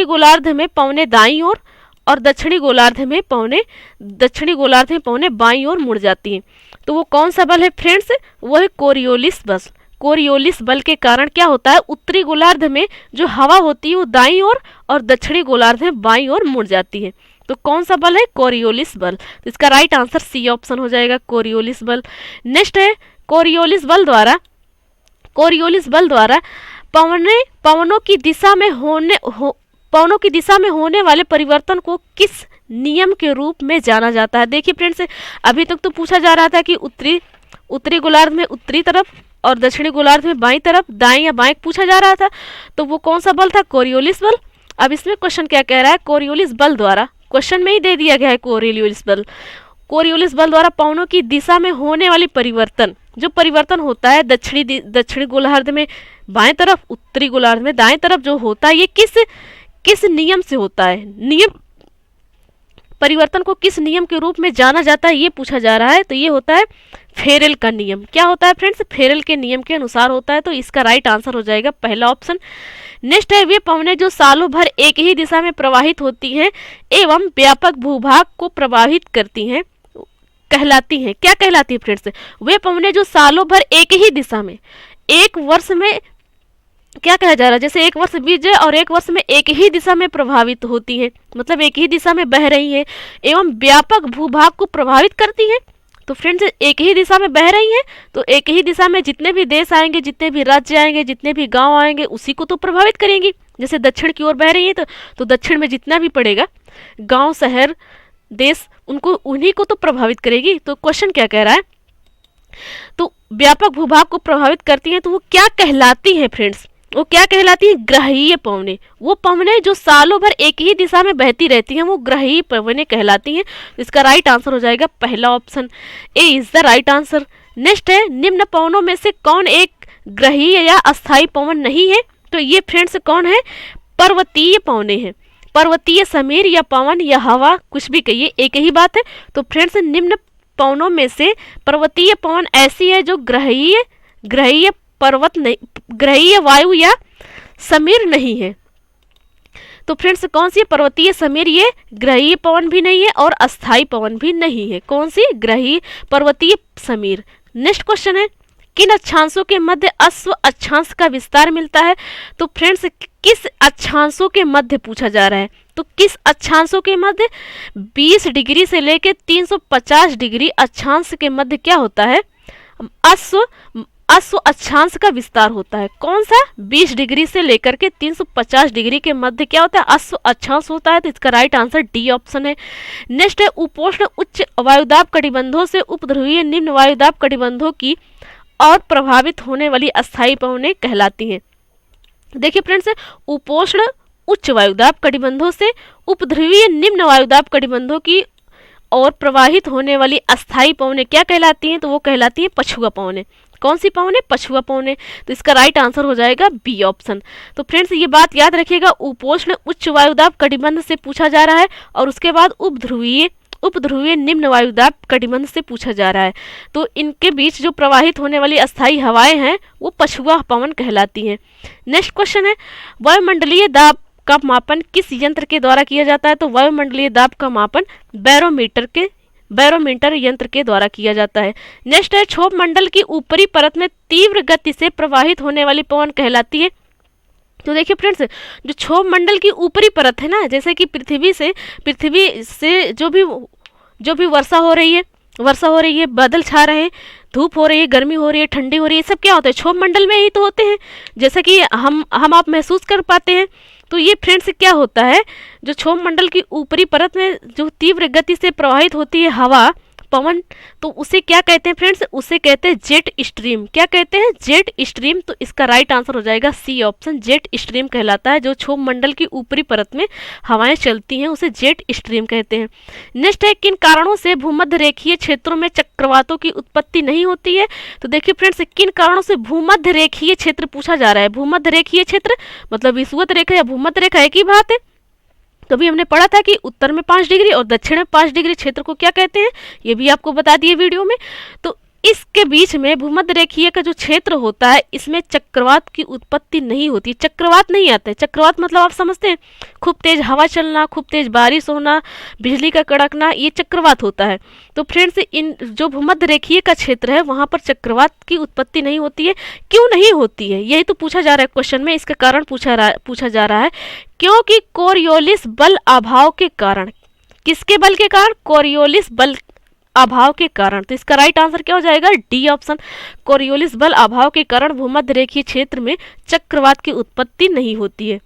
गोलार्ध में पवनें दाईं ओर और दक्षिणी गोलार्ध में पवनें बाईं ओर मुड़ जाती हैं। तो वो कौन सा बल है फ्रेंड्स? वो है कोरियोलिस बल। कोरियोलिस बल के कारण क्या होता है? उत्तरी गोलार्ध में जो हवा होती है वो दाईं ओर और दक्षिणी गोलार्ध में बाईं ओर मुड़ जाती है। तो कौन सा बल है? कोरियोलिस बल। तो इसका राइट आंसर सी ऑप्शन हो जाएगा, कोरियोलिस बल। नेक्स्ट है कोरियोलिस बल द्वारा पवनों की दिशा में होने वाले परिवर्तन को किस नियम के रूप में जाना जाता है? देखिए फ्रेंड्स, अभी तक तो पूछा जा रहा था कि उत्तरी गोलार्ध में उत्तरी तरफ और दक्षिणी गोलार्ध में बाईं तरफ, दाएं या बाएं पूछा जा रहा था। तो वो कौन सा बल था? कोरियोलिस बल। अब इसमें क्वेश्चन क्या कह रहा है? कोरियोलिस बल द्वारा, क्वेश्चन में ही दे दिया गया है कोरियोलिस बल द्वारा पवनों की दिशा में होने वाली जो परिवर्तन होता है दक्षिणी गोलार्ध में बाएं तरफ, उत्तरी गोलार्ध में दाएं तरफ जो होता है, ये किस नियम से होता है? परिवर्तन को किस नियम के रूप में जाना जाता है ये पूछा जा रहा है। तो ये होता है फेरेल का नियम। क्या होता है फ्रेंड्स? फेरेल के नियम के अनुसार होता है। तो इसका राइट आंसर हो जाएगा पहला ऑप्शन। नेक्स्ट है वे पवनें जो सालों भर एक ही दिशा में प्रवाहित होती हैं एवं व्यापक भूभाग को प्रभावित करती हैं कहलाती हैं। क्या कहलाती है फ्रेंड्स? वे पवनें जो सालों भर एक ही दिशा में, एक वर्ष में क्या कहा जा रहा है? जैसे एक वर्ष बीत जाए और एक वर्ष में एक ही दिशा में प्रभावित होती है, मतलब एक ही दिशा में बह रही है एवं व्यापक भूभाग को प्रभावित करती है। तो फ्रेंड्स, एक ही दिशा में बह रही हैं तो एक ही दिशा में जितने भी देश आएंगे, जितने भी राज्य आएंगे, जितने भी गांव आएंगे, उसी को तो प्रभावित करेंगी। जैसे दक्षिण की ओर बह रही है तो दक्षिण में जितना भी पड़ेगा, गांव, शहर, देश, उन्हीं को तो प्रभावित करेगी। तो क्वेश्चन क्या कह रहा है? तो व्यापक भूभाग को प्रभावित करती हैं, तो वो क्या कहलाती हैं फ्रेंड्स? वो क्या कहलाती है? ग्रहीय पवनें। वो पवनें जो सालों भर एक ही दिशा में बहती रहती हैं वो ग्रहीय पवनें कहलाती हैं। इसका राइट आंसर हो जाएगा पहला option, A is the right answer. Next है, निम्न पवनों में से कौन एक ग्रहीय या अस्थायी पवन नहीं है? तो ये फ्रेंड्स कौन है? पर्वतीय पवनें हैं। पर्वतीय समीर या पवन या हवा, कुछ भी कहिए, एक ही बात है। तो फ्रेंड्स निम्न पवनों में से पर्वतीय पवन ऐसी है जो ग्रहीय पर्वत नहीं, ग्रहीय वायु या समीर नहीं है। तो फ्रेंड्स कौन सी? पर्वतीय समीर ये ग्रहीय पवन भी नहीं है और अस्थायी पवन भी नहीं है। कौन सी? ग्रहीय पर्वतीय समीर। नेक्स्ट क्वेश्चन है, किन अक्षांशों के मध्य अश्व अक्षांश का विस्तार मिलता है? तो फ्रेंड्स किस अक्षांशों के मध्य पूछा जा रहा है? तो किस अक्षांशों के मध्य? 20 डिग्री से लेकर 350 डिग्री अक्षांश के मध्य क्या होता है? अश्व अक्षांश का विस्तार होता है। कौन सा? 20 डिग्री से लेकर के 350 डिग्री के मध्य क्या होता है? अश्व अक्षांश होता है। तो इसका राइट आंसर डी ऑप्शन है। नेक्स्ट है, उपोष्ण उच्च वायुदाब कटिबंधों से उपध्रुवीय निम्न वायुदाब कटिबंधों की और प्रभावित होने वाली अस्थायी पवनें कहलाती हैं। देखिए फ्रेंड्स, उपोष्ण उच्च वायुदाब कटिबंधों से उपध्रुवीय निम्न वायुदाब कटिबंधों की और प्रवाहित होने वाली अस्थायी पवनें क्या कहलाती हैं? तो वो कहलाती हैं पछुआ पवनें। कौन सी पवनें? पछुआ पवनें। तो इसका राइट आंसर हो जाएगा बी ऑप्शन। तो फ्रेंड्स ये बात याद रखिएगा, उपोष्ण उच्च वायुदाब कटिबंध से पूछा जा रहा है और उसके बाद उपध्रुवीय निम्न वायुदाब कटिबंध से पूछा जा रहा है। तो इनके बीच जो प्रवाहित होने वाली अस्थायी हवाएं हैं वो पछुआ पवन कहलाती हैं। नेक्स्ट क्वेश्चन है, वायुमंडलीय दाब का मापन किस यंत्र के द्वारा किया जाता है? तो वायुमंडलीय दाब का मापन बैरोमीटर यंत्र के द्वारा किया जाता है। नेक्स्ट है, क्षोभ मंडल की ऊपरी परत में तीव्र गति से प्रवाहित होने वाली पवन कहलाती है। तो देखिए फ्रेंड्स, जो क्षोभ मंडल की ऊपरी परत है ना, जैसे कि पृथ्वी से जो भी वर्षा हो रही है, बादल छा रहे हैं, धूप हो रही है, गर्मी हो रही है, ठंडी हो रही है, सब क्या होता है? क्षोभ मंडल में ही तो होते हैं, जैसा कि हम आप महसूस कर पाते हैं। तो ये फ्रेंड्स क्या होता है, जो क्षोभ मंडल की ऊपरी परत में जो तीव्र गति से प्रवाहित होती है हवा, पवन, तो उसे क्या कहते हैं फ्रेंड्स? उसे कहते हैं जेट स्ट्रीम। क्या कहते हैं? Jet stream. तो इसका राइट आंसर हो जाएगा सी ऑप्शन, जेट स्ट्रीम कहलाता है। जो क्षोभ मंडल की ऊपरी परत में हवाएं चलती हैं उसे जेट स्ट्रीम कहते हैं। नेक्स्ट है, किन कारणों से भूमध्य रेखीय क्षेत्रों में चक्रवातों की उत्पत्ति नहीं होती है? तो देखिए फ्रेंड्स, किन कारणों से भूमध्य रेखीय क्षेत्र पूछा जा रहा है। भूमध्य रेखीय क्षेत्र मतलब विषुवत रेखा या भूमध्य रेखा एक ही बात है। कभी हमने पढ़ा था कि उत्तर में 5 डिग्री और दक्षिण में 5 डिग्री क्षेत्र को क्या कहते हैं, ये भी आपको बता दिए वीडियो में। तो इसके बीच में भूमध्य रेखीय का जो क्षेत्र होता है इसमें चक्रवात की उत्पत्ति नहीं होती, चक्रवात नहीं आते। चक्रवात मतलब आप समझते हैं, खूब तेज हवा चलना, खूब तेज बारिश होना, बिजली का कड़कना, ये चक्रवात होता है। तो फ्रेंड्स इन जो भूमध्य रेखीय का क्षेत्र है वहाँ पर चक्रवात की उत्पत्ति नहीं होती है। क्यों नहीं होती है, यही तो पूछा जा रहा है क्वेश्चन में। इसका कारण पूछा जा रहा है क्योंकि कोरियोलिस बल अभाव के कारण। किसके बल के कारण? कोरियोलिस बल अभाव के कारण। तो इसका राइट आंसर क्या हो जाएगा? डी ऑप्शन, कोरियोलिस बल अभाव के कारण भूमध्य रेखीय क्षेत्र में चक्रवात की उत्पत्ति नहीं होती है।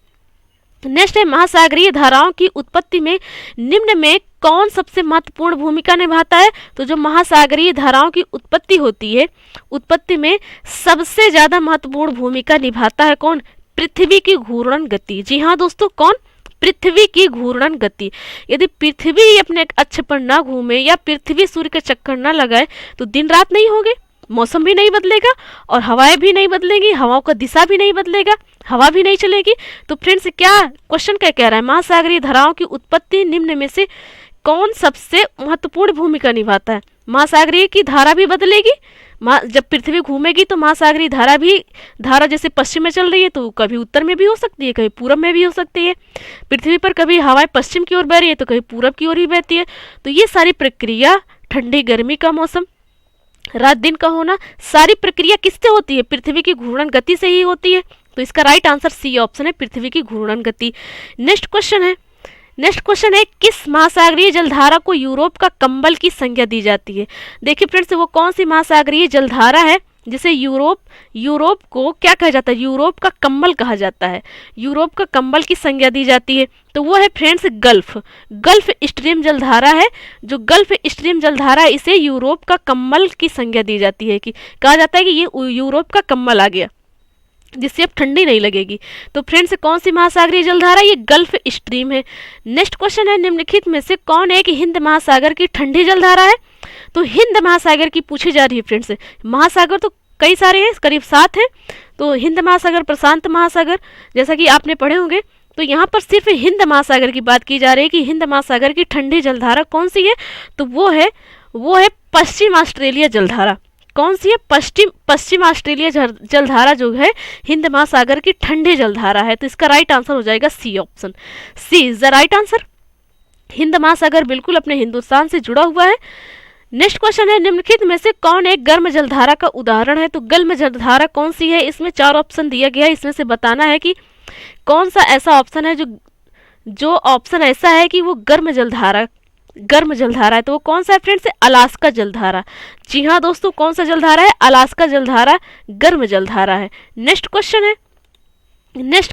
नेक्स्ट है, महासागरीय धाराओं की उत्पत्ति में निम्न में कौन सबसे महत्वपूर्ण भूमिका निभाता है? तो जो महासागरीय धाराओं की उत्पत्ति होती है, उत्पत्ति में सबसे ज्यादा महत्वपूर्ण भूमिका निभाता है कौन? पृथ्वी की घूर्णन गति। जी हाँ दोस्तों, कौन? पृथ्वी की घूर्णन गति। यदि पृथ्वी अपने अक्ष पर ना घूमे या पृथ्वी सूर्य का चक्कर ना लगाए तो दिन रात नहीं होगे, मौसम भी नहीं बदलेगा और हवाएं भी नहीं बदलेंगी, हवाओं का दिशा भी नहीं बदलेगा, हवा भी नहीं चलेगी। तो फ्रेंड्स क्या क्वेश्चन क्या कह रहा है? महासागरीय धाराओं की उत्पत्ति निम्न में से कौन सबसे महत्वपूर्ण भूमिका निभाता है? महासागरीय की धारा भी बदलेगी, जब पृथ्वी घूमेगी तो महासागरीय धारा जैसे पश्चिम में चल रही है तो कभी उत्तर में भी हो सकती है, कभी पूरब में भी हो सकती है। पृथ्वी पर कभी हवाएं पश्चिम की ओर बह रही है तो कभी पूरब की ओर ही बहती है। तो ये सारी प्रक्रिया, ठंडी गर्मी का मौसम, रात दिन का होना, सारी प्रक्रिया किससे होती है? पृथ्वी की घूर्णन गति से ही होती है। तो इसका राइट आंसर सी ऑप्शन है, पृथ्वी की घूर्णन गति। नेक्स्ट क्वेश्चन है किस महासागरीय जलधारा को यूरोप का कंबल की संज्ञा दी जाती है? देखिए फ्रेंड्स, वो कौन सी महासागरीय जलधारा है जिसे यूरोप को क्या कहा जाता है? यूरोप का कंबल कहा जाता है, यूरोप का कंबल की संज्ञा दी जाती है। तो वो है फ्रेंड्स गल्फ स्ट्रीम जलधारा है। जो गल्फ स्ट्रीम जलधारा है इसे यूरोप का कंबल की संज्ञा दी जाती है, कि कहा जाता है कि ये यूरोप का कंबल आ गया। जिससे अब ठंडी नहीं लगेगी। तो फ्रेंड्स कौन सी महासागरीय जलधारा, ये गल्फ स्ट्रीम है। नेक्स्ट क्वेश्चन है निम्नलिखित में से कौन एक हिंद महासागर की ठंडी जलधारा है। तो हिंद महासागर की पूछी जा रही है फ्रेंड्स। महासागर तो कई सारे हैं, करीब 7 हैं। तो हिंद महासागर, प्रशांत महासागर, जैसा कि आपने पढ़े होंगे। तो यहाँ पर सिर्फ हिंद महासागर की बात की जा रही है कि हिंद महासागर की ठंडी जलधारा कौन सी है। तो वो है पश्चिम ऑस्ट्रेलिया जलधारा। कौन सी है? पश्चिम ऑस्ट्रेलिया जलधारा जो है हिंद महासागर की ठंडी जलधारा है। तो इसका राइट आंसर हो जाएगा C option. C is the right answer. Hind महासागर बिल्कुल अपने हिंदुस्तान से जुड़ा हुआ है। नेक्स्ट क्वेश्चन है निम्नलिखित में से कौन एक गर्म जलधारा का उदाहरण है। तो गर्म जलधारा कौन सी है, इसमें 4 ऑप्शन दिया गया है। इसमें से बताना है कि कौन सा ऐसा ऑप्शन है जो ऑप्शन ऐसा है कि वो गर्म जलधारा है। तो वो कौन सा है फ्रेंड्स? अलास्का जलधारा। जी हाँ दोस्तों, कौन सा जलधारा है? अलास्का जलधारा गर्म जलधारा है। नेक्स्ट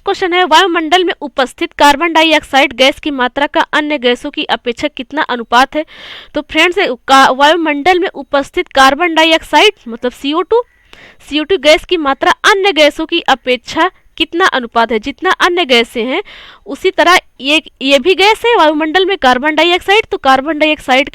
क्वेश्चन है वायुमंडल में उपस्थित कार्बन डाइऑक्साइड गैस की मात्रा का अन्य गैसों की अपेक्षा कितना अनुपात है। तो फ्रेंड्स वायुमंडल में उपस्थित कार्बन डाइऑक्साइड मतलब CO2 गैस की मात्रा अन्य गैसों की अपेक्षा कितना अनुपात है। जितना अन्य गैसें हैं उसी तरह ये भी गैस है वायुमंडल में कार्बन डाइऑक्साइड। तो कार्बन डाइऑक्साइड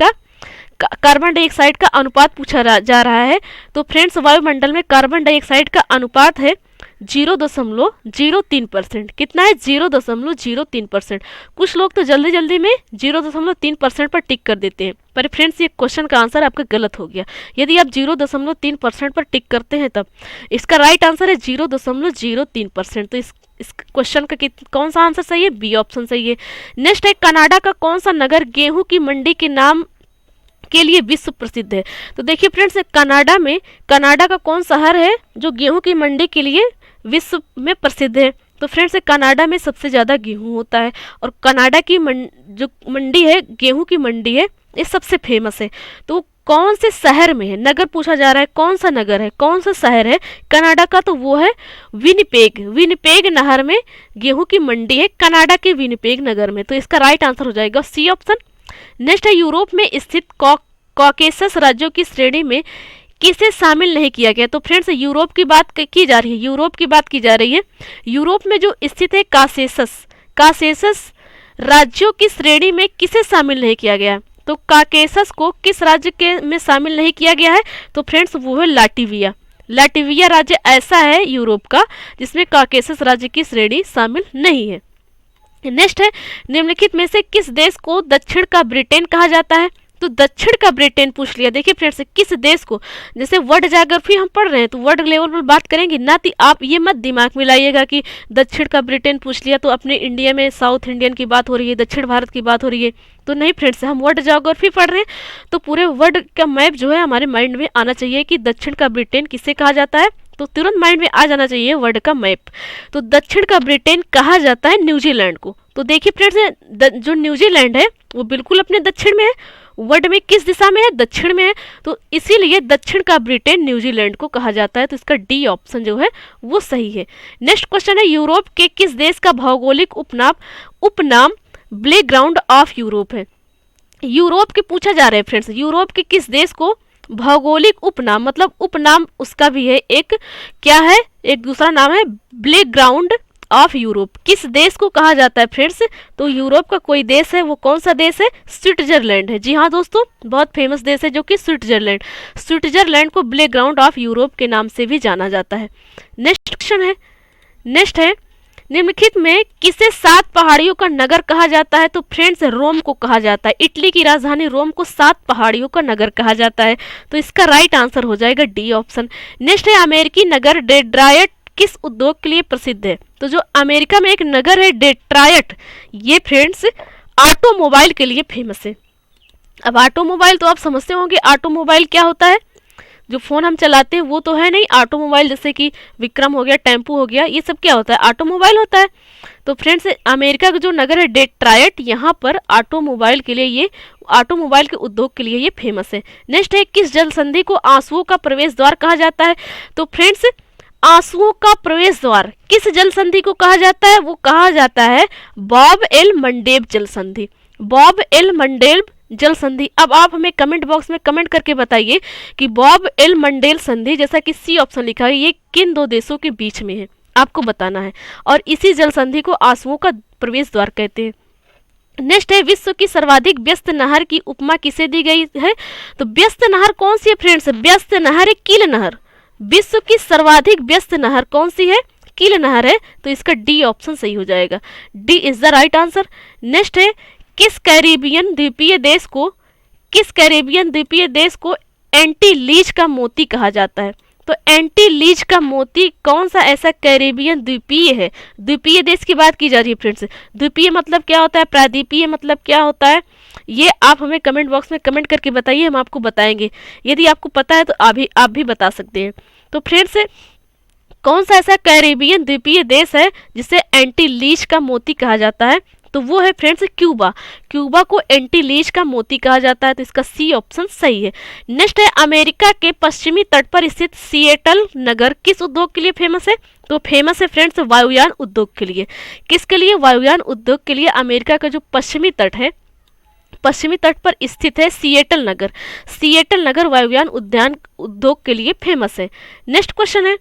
का अनुपात पूछा जा रहा है। तो फ्रेंड्स वायुमंडल में कार्बन डाइऑक्साइड का अनुपात है 0.03%। कितना है? 0.03%। कुछ लोग तो जल्दी में 0.3% पर टिक कर देते हैं, पर फ्रेंड्स ये क्वेश्चन का आंसर आपका गलत हो गया। यदि आप 0.3% पर टिक करते हैं तब इसका राइट आंसर है 0.03%। तो इस क्वेश्चन का कौन सा आंसर सही है? बी ऑप्शन सही है। नेक्स्ट है कनाडा का कौन सा नगर गेहूं की मंडी के नाम के लिए विश्व प्रसिद्ध है। तो देखिए फ्रेंड्स कनाडा का कौन शहर है जो गेहूं की मंडी के लिए विश्व में प्रसिद्ध है। तो फ्रेंड्स कनाडा में सबसे ज़्यादा गेहूं होता है और कनाडा की जो मंडी है, गेहूं की मंडी है, ये सबसे फेमस है। तो कौन से शहर में है? नगर पूछा जा रहा है, कौन सा नगर है, कौन सा शहर है कनाडा का? तो वो है विनिपेग नहर में गेहूं की मंडी है कनाडा के विनिपेग नगर में। तो इसका राइट आंसर हो जाएगा सी ऑप्शन। नेक्स्ट है यूरोप में स्थित कॉकेसस राज्यों की श्रेणी में किसे शामिल नहीं किया गया। तो फ्रेंड्स यूरोप की बात की जा रही है। यूरोप में जो स्थित है काकेसस राज्यों की श्रेणी में किसे शामिल नहीं किया गया। तो काकेसस को किस राज्य में शामिल नहीं किया गया है। तो फ्रेंड्स वो है लाटविया राज्य ऐसा है यूरोप का जिसमें काकेसस राज्य की श्रेणी शामिल नहीं है। नेक्स्ट है निम्नलिखित में से किस देश को दक्षिण का ब्रिटेन कहा जाता है। तो दक्षिण का ब्रिटेन पूछ लिया। देखिए फ्रेंड्स किस देश को, जैसे वर्ल्ड ज्योग्राफी हम पढ़ रहे हैं तो वर्ल्ड लेवल पर बात करेंगे ना। तो आप ये मत दिमाग में लाइएगा कि दक्षिण का ब्रिटेन पूछ लिया तो अपने इंडिया में साउथ इंडियन की बात हो रही है, दक्षिण भारत की बात हो रही है। तो नहीं फ्रेंड्स, हम वर्ल्ड ज्योग्राफी पढ़ रहे हैं तो पूरे वर्ल्ड का मैप जो है हमारे माइंड में आना चाहिए कि दक्षिण का ब्रिटेन किसे कहा जाता है। तो तुरंत माइंड में आ जाना चाहिए वर्ल्ड का मैप। तो दक्षिण का ब्रिटेन कहा जाता है न्यूजीलैंड को। तो देखिए फ्रेंड्स जो न्यूजीलैंड है वो बिल्कुल अपने दक्षिण में है। वर्ल्ड में किस दिशा में है? दक्षिण में है। तो इसीलिए दक्षिण का ब्रिटेन न्यूजीलैंड को कहा जाता है। तो इसका डी ऑप्शन जो है वो सही है। नेक्स्ट क्वेश्चन है यूरोप के किस देश का भौगोलिक उपनाम प्ले ग्राउंड ऑफ यूरोप है। यूरोप के पूछा जा रहा है फ्रेंड्स, यूरोप के किस देश को भौगोलिक उपनाम मतलब उपनाम उसका भी है एक, क्या है, एक दूसरा नाम है प्ले ग्राउंड ऑफ यूरोप। किस देश को कहा जाता है फ्रेंड्स? तो यूरोप का कोई देश है, वो कौन सा देश है? स्विट्जरलैंड है। जी हाँ दोस्तों, बहुत फेमस देश है जो कि स्विट्जरलैंड को प्ले ग्राउंड ऑफ यूरोप के नाम से भी जाना जाता है। नेक्स्ट है निम्नलिखित में किसे 7 पहाड़ियों का नगर कहा जाता है। तो फ्रेंड्स रोम को कहा जाता है। इटली की राजधानी रोम को 7 पहाड़ियों का नगर कहा जाता है। तो इसका राइट आंसर हो जाएगा डी ऑप्शन। नेक्स्ट है अमेरिकी नगर डेट्रॉयट किस उद्योग के लिए प्रसिद्ध है। तो जो अमेरिका में एक नगर है डेट्रॉयट, ये फ्रेंड्स ऑटोमोबाइल के लिए फेमस है। अब ऑटोमोबाइल तो आप समझते होंगे ऑटोमोबाइल क्या होता है। जो फ़ोन हम चलाते हैं वो तो है नहीं, ऑटोमोबाइल जैसे कि विक्रम हो गया, टेम्पो हो गया, ये सब क्या होता है? ऑटोमोबाइल होता है। तो फ्रेंड्स अमेरिका का जो नगर है डेट्रॉयट, यहाँ पर ऑटोमोबाइल के उद्योग के लिए ये फेमस है। नेक्स्ट है किस जल संधि को आंसुओं का प्रवेश द्वार कहा जाता है। तो फ्रेंड्स आंसुओं का प्रवेश द्वार किस जल संधि को कहा जाता है? वो कहा जाता है बॉब एल मंडेब जल संधि। बॉब एल मंडेब जल संधि। अब आप हमें कमेंट बॉक्स में कमेंट करके बताइए कि बॉब एल मंडेल संधि, जैसा कि सी ऑप्शन लिखा है, ये किन 2 देशों के बीच में है। आपको बताना है, और इसी जल संधि को आंसुओं का प्रवेश द्वार कहते हैं। नेक्स्ट है, विश्व की सर्वाधिक व्यस्त नहर की उपमा किसे दी गई है? तो व्यस्त नहर कौन सी है फ्रेंड्स? व्यस्त नहर है कील नहर। विश्व की सर्वाधिक व्यस्त नहर कौन सी है? कील नहर है। तो इसका डी ऑप्शन सही हो जाएगा, D is the right answer. Next है, किस कैरेबियन द्वीपीय देश को एंटी लीच का मोती कहा जाता है? तो एंटी लीच का मोती कौन सा ऐसा कैरेबियन द्वीपीय है? द्वीपीय देश की बात की जा रही है फ्रेंड्स। द्वीपीय मतलब क्या होता है, प्रायद्वीपीय मतलब क्या होता है, ये आप हमें कमेंट बॉक्स में कमेंट करके बताइए, हम आपको बताएंगे। यदि आपको पता है तो आप भी बता सकते हैं। तो फ्रेंड्स, कौन सा ऐसा कैरेबियन द्वीपीय देश है जिसे एंटी लीच का मोती कहा जाता है? तो वो है फ्रेंड्स क्यूबा। क्यूबा को एंटी लीच का मोती कहा जाता है। तो इसका सी ऑप्शन सही है। नेक्स्ट है, अमेरिका के पश्चिमी तट पर स्थित सिएटल नगर किस उद्योग के लिए फेमस है? तो फेमस है फ्रेंड्स वायुयान उद्योग के लिए। किसके लिए? वायुयान उद्योग के लिए अमेरिका का जो पश्चिमी तट है, पश्चिमी तट पर स्थित है सिएटल नगर। सिएटल नगर वायुयान उद्योग के लिए फेमस है। नेक्स्ट क्वेश्चन है,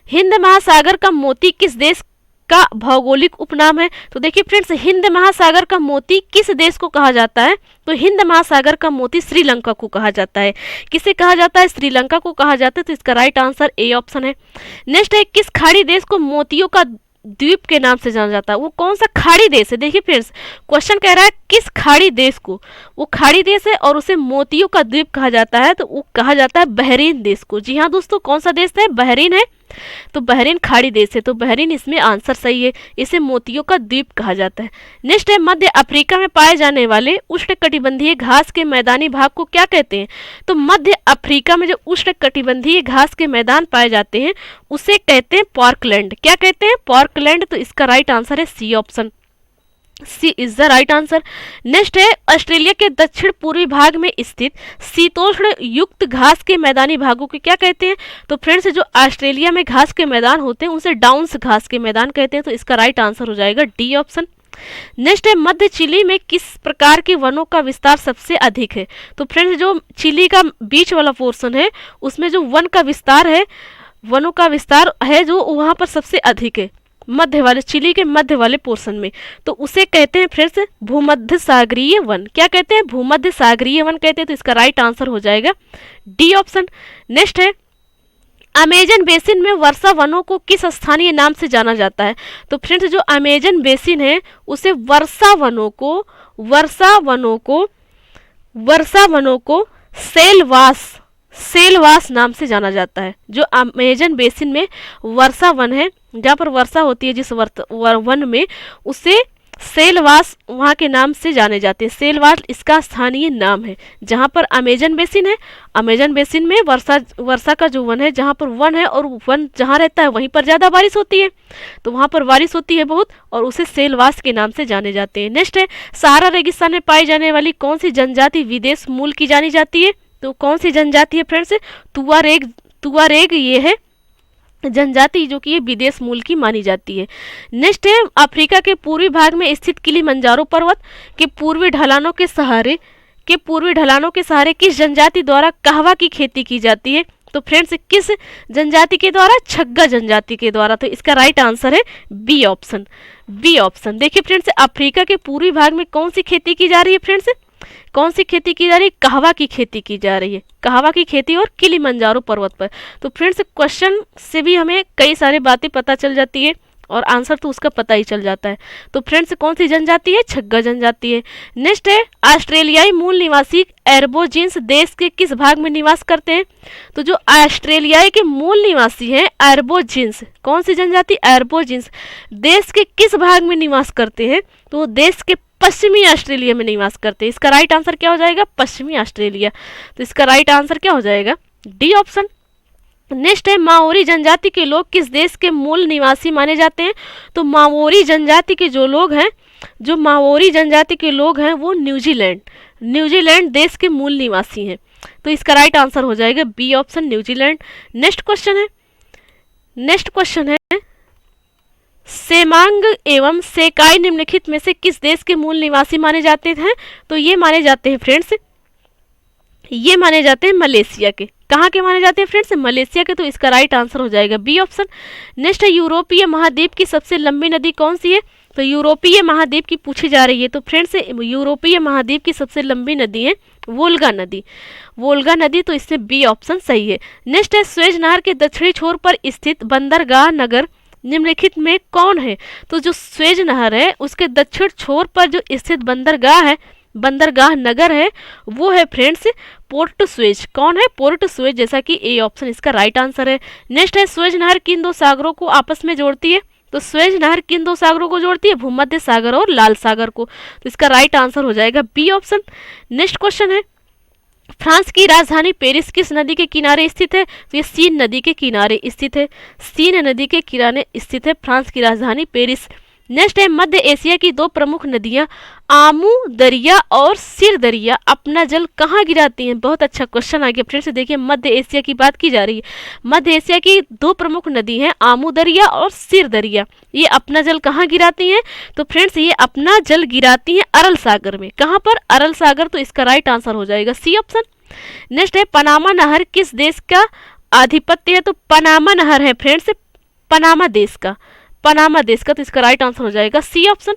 हिंद महासागर का मोती किस देश का भौगोलिक उपनाम है? तो देखिए फ्रेंड्स, हिंद महासागर का मोती किस देश को कहा जाता है? तो हिंद महासागर का मोती श्रीलंका को कहा जाता है। किसे कहा जाता है? श्रीलंका को कहा जाता है। तो इसका राइट आंसर ए ऑप्शन है। नेक्स्ट है, किस खाड़ी देश को मोतियों का द्वीप के नाम से जाना जाता है? वो कौन सा खाड़ी देश है? देखिए फ्रेंड्स, क्वेश्चन कह रहा है किस खाड़ी देश को, वो खाड़ी देश है और उसे मोतियों का द्वीप कहा जाता है। तो वो कहा जाता है बहरीन देश को। जी हाँ दोस्तों, कौन सा देश है? बहरीन है। तो बहरीन खाड़ी देश है, तो बहरीन इसमें आंसर सही है। इसे मोतियों का द्वीप कहा जाता है। नेक्स्ट है, मध्य अफ्रीका में पाए जाने वाले उष्णकटिबंधीय घास के मैदानी भाग को क्या कहते हैं? तो मध्य अफ्रीका में जो उष्णकटिबंधीय घास के मैदान पाए जाते हैं उसे कहते हैं पार्कलैंड। क्या कहते हैं? पार्कलैंड। तो इसका राइट आंसर है C option, C is the right answer. Next है, ऑस्ट्रेलिया के दक्षिण पूर्वी भाग में स्थित शीतोष्ण युक्त घास के मैदानी भागों को क्या कहते हैं? तो फ्रेंड्स, जो ऑस्ट्रेलिया में घास के मैदान होते हैं उसे डाउन्स घास के मैदान कहते हैं। तो इसका राइट आंसर हो जाएगा डी ऑप्शन। नेक्स्ट है, मध्य चिली में किस प्रकार के वनों का विस्तार सबसे अधिक है? तो फ्रेंड्स, जो चिली का बीच वाला पोर्शन है उसमें जो वन का विस्तार है, वनों का विस्तार है जो वहाँ पर सबसे अधिक है, मध्य वाले चिली के मध्य वाले पोर्शन में। तो उसे कहते हैं फ्रेंड्स भूमध्य सागरीय वन। क्या कहते हैं? भूमध्य सागरीय वन कहते हैं। तो इसका राइट आंसर हो जाएगा डी ऑप्शन। नेक्स्ट है, अमेजन बेसिन में वर्षा वनों को किस स्थानीय नाम से जाना जाता है? तो फ्रेंड्स, जो अमेजन बेसिन है उसे वर्षा वनों को सेलवास नाम से जाना जाता है। जो अमेजन बेसिन में वर्षा वन है, जहाँ पर वर्षा होती है जिस वन में, उसे सेलवास वहाँ के नाम से जाने जाते हैं। सेलवास इसका स्थानीय नाम है। जहाँ पर अमेजन बेसिन है, अमेजन बेसिन में वर्षा का जो वन है, जहाँ पर वन है और वन जहाँ रहता है वहीं पर ज़्यादा बारिश होती है, तो वहाँ पर बारिश होती है बहुत, और उसे सेलवास के नाम से जाने जाते हैं। नेक्स्ट है, सहारा रेगिस्तान में पाई जाने वाली कौन सी जनजाति विदेश मूल की जानी जाती है? तो कौन सी जनजाति है फ्रेंड्स? तुआरेग ये है जनजाति जो कि ये विदेश मूल की मानी जाती है। नेक्स्ट है, अफ्रीका के पूर्वी भाग में स्थित किलिमंजारो पर्वत के पूर्वी ढलानों के सहारे किस जनजाति द्वारा कहवा की खेती की जाती है? तो फ्रेंड्स, किस जनजाति के द्वारा? छग्गा जनजाति के द्वारा। तो इसका राइट आंसर है बी ऑप्शन। देखिए फ्रेंड्स, अफ्रीका के पूर्वी भाग में कौन सी खेती की जा रही है फ्रेंड्स? कौन सी खेती की जा रही है? कहवा की खेती की जा रही है। कहवा की खेती और किलिमंजारो पर्वत पर। तो फ्रेंड्स, क्वेश्चन से भी हमें कई सारी बातें पता चल जाती है और आंसर तो उसका पता ही चल जाता है। तो फ्रेंड्स, कौन सी जनजाति है? छग्गा जनजाति है। नेक्स्ट है, ऑस्ट्रेलियाई मूल निवासी एर्बोजिन्स देश के किस भाग में निवास करते हैं? तो जो ऑस्ट्रेलियाई के मूल निवासी हैं एर्बोजिन्स, कौन सी जनजाति? एर्बोजिन्स देश के किस भाग में निवास करते हैं? तो वो देश के पश्चिमी ऑस्ट्रेलिया में निवास करते हैं। इसका राइट आंसर क्या हो जाएगा? पश्चिमी ऑस्ट्रेलिया। तो इसका राइट आंसर क्या हो जाएगा? D option. नेक्स्ट है, माओरी जनजाति के लोग किस देश के मूल निवासी माने जाते हैं? तो माओरी जनजाति के माओरी जनजाति के लोग हैं वो न्यूजीलैंड देश के मूल निवासी हैं। तो इसका राइट आंसर हो जाएगा B option, New Zealand. Next question है, सेमांग एवं सेकाई निम्नलिखित में से किस देश के मूल निवासी माने जाते हैं? तो ये माने जाते हैं फ्रेंड्स ये माने जाते हैं मलेशिया के। कहाँ के माने जाते हैं फ्रेंड्स? मलेशिया के। तो इसका राइट आंसर हो जाएगा बी ऑप्शन। नेक्स्ट है यूरोपीय महाद्वीप की सबसे लंबी नदी कौन सी है? तो यूरोपीय महाद्वीप की पूछी जा रही है, तो फ्रेंड्स यूरोपीय महाद्वीप की सबसे लंबी नदी है वोल्गा नदी। वोल्गा नदी, तो इसमें बी ऑप्शन सही है। नेक्स्ट है स्वेज नहर के दक्षिणी छोर पर स्थित बंदरगाह नगर निम्नलिखित में कौन है? तो जो स्वेज नहर है उसके दक्षिण छोर पर जो स्थित बंदरगाह है, बंदरगाह नगर है, वो है फ्रेंड्स पोर्ट स्वेज। कौन है? पोर्ट स्वेज, जैसा कि ए ऑप्शन इसका राइट आंसर है। नेक्स्ट है स्वेज नहर किन दो सागरों को आपस में जोड़ती है? तो स्वेज नहर किन दो सागरों को जोड़ती है? भूमध्य सागर और लाल सागर को। तो इसका राइट आंसर हो जाएगा बी ऑप्शन। नेक्स्ट क्वेश्चन है फ्रांस की राजधानी पेरिस किस नदी के किनारे स्थित है? तो ये सीन नदी के किनारे स्थित है। सीन नदी के किनारे स्थित है फ्रांस की राजधानी पेरिस। नेक्स्ट है मध्य एशिया की दो प्रमुख नदियां आमू दरिया और सिर दरिया अपना जल कहाँ गिराती हैं? बहुत अच्छा क्वेश्चन आ गया फ्रेंड्स। देखिए मध्य एशिया की बात की जा रही है। मध्य एशिया की दो प्रमुख नदी हैं आमू दरिया और सिर दरिया, ये अपना जल कहाँ गिराती हैं? तो फ्रेंड्स ये अपना जल गिराती हैं अरल सागर में। कहाँ पर? अरल सागर। तो इसका राइट आंसर हो जाएगा सी ऑप्शन। नेक्स्ट है पनामा नहर किस देश का आधिपत्य है? तो पनामा नहर है फ्रेंड्स पनामा देश का, पनामा देश का। तो इसका राइट आंसर हो जाएगा सी ऑप्शन।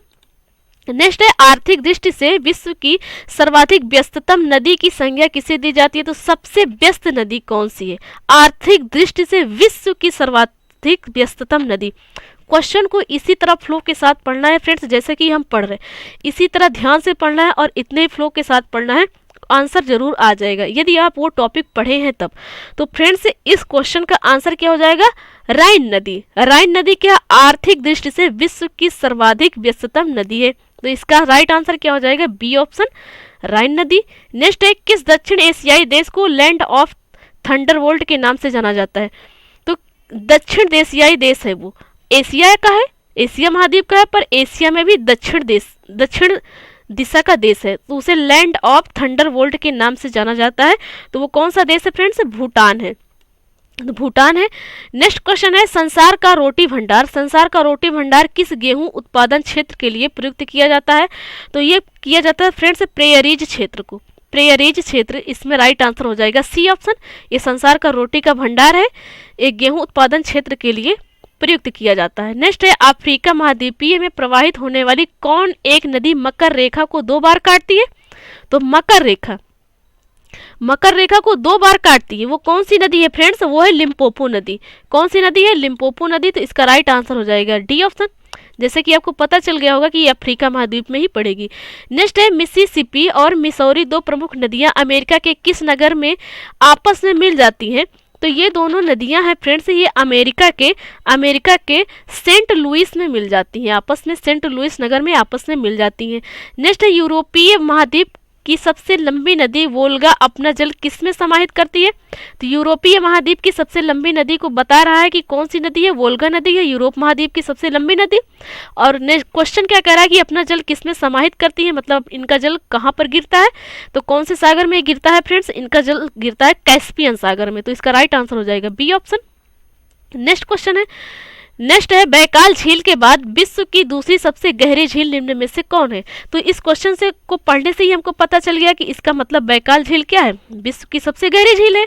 नेक्स्ट है आर्थिक दृष्टि से विश्व की सर्वाधिक व्यस्ततम नदी की संज्ञा किसे दी जाती है? तो सबसे व्यस्त नदी कौन सी है? आर्थिक दृष्टि से विश्व की सर्वाधिक व्यस्ततम नदी। क्वेश्चन को इसी तरह फ्लो के साथ पढ़ना है फ्रेंड्स, जैसे कि हम पढ़ रहे हैं, इसी तरह ध्यान से पढ़ना है और इतने फ्लो के साथ पढ़ना है, आंसर जरूर आ जाएगा यदि आप वो टॉपिक पढ़े हैं तब। तो फ्रेंड्स इस क्वेश्चन का आंसर क्या हो जाएगा? राइन नदी। राइन नदी क्या आर्थिक दृष्टि से विश्व की सर्वाधिक व्यस्ततम नदी है? तो इसका राइट आंसर क्या हो जाएगा? बी ऑप्शन राइन नदी। नेक्स्ट है किस दक्षिण एशियाई देश को लैंड ऑफ थंडरबोल्ट के नाम से जाना जाता है? तो दक्षिण एशियाई देश है वो, एशिया का है, एशिया महाद्वीप का है, पर एशिया में भी दक्षिण देश, दक्षिण दिशा का देश है, तो उसे लैंड ऑफ थंडरबोल्ट के नाम से जाना जाता है। तो वो कौन सा देश है फ्रेंड्स? भूटान है। तो भूटान है। नेक्स्ट क्वेश्चन है संसार का रोटी भंडार, संसार का रोटी भंडार किस गेहूं उत्पादन क्षेत्र के लिए प्रयुक्त किया जाता है? तो ये किया जाता है फ्रेंड्स प्रेयरीज क्षेत्र को, प्रेयरीज क्षेत्र। इसमें राइट आंसर हो जाएगा सी ऑप्शन। ये संसार का रोटी का भंडार है, एक गेहूं उत्पादन क्षेत्र के लिए प्रयुक्त किया जाता है। नेक्स्ट है अफ्रीका महाद्वीपीय में प्रवाहित होने वाली कौन एक नदी मकर रेखा को 2 बार काटती है? तो मकर रेखा, मकर रेखा को 2 बार काटती है, वो कौन सी नदी है फ्रेंड्स? वो है लिम्पोपो नदी। कौन सी नदी है? लिम्पोपो नदी। तो इसका राइट आंसर हो जाएगा डी ऑप्शन। जैसे कि आपको पता चल गया होगा कि ये अफ्रीका महाद्वीप में ही पड़ेगी। नेक्स्ट है मिसिसिपी और मिसौरी दो प्रमुख नदियां अमेरिका के किस नगर में आपस में मिल जाती हैं? तो ये दोनों नदियां हैं फ्रेंड्स, ये अमेरिका के सेंट लुइस में मिल जाती हैं, आपस में सेंट लुइस नगर में आपस में मिल जाती हैं। नेक्स्ट है यूरोपीय महाद्वीप की सबसे लंबी नदी वोल्गा अपना जल किसमें समाहित करती है? तो यूरोपीय महाद्वीप की सबसे लंबी नदी को बता रहा है कि कौन सी नदी है? वोल्गा नदी है यूरोप महाद्वीप की सबसे लंबी नदी। और नेक्स्ट क्वेश्चन क्या कह रहा है कि अपना जल किसमें समाहित करती है, मतलब इनका जल कहाँ पर गिरता है? तो कौन से सागर में गिरता है फ्रेंड्स? इनका जल गिरता है कैस्पियन सागर में। तो इसका राइट आंसर हो जाएगा बी ऑप्शन। नेक्स्ट क्वेश्चन है, नेक्स्ट है बैकाल झील के बाद विश्व की दूसरी सबसे गहरी झील निम्न में से कौन है? तो इस क्वेश्चन से को पढ़ने से ही हमको पता चल गया कि इसका मतलब बैकाल झील क्या है? विश्व की सबसे गहरी झील है,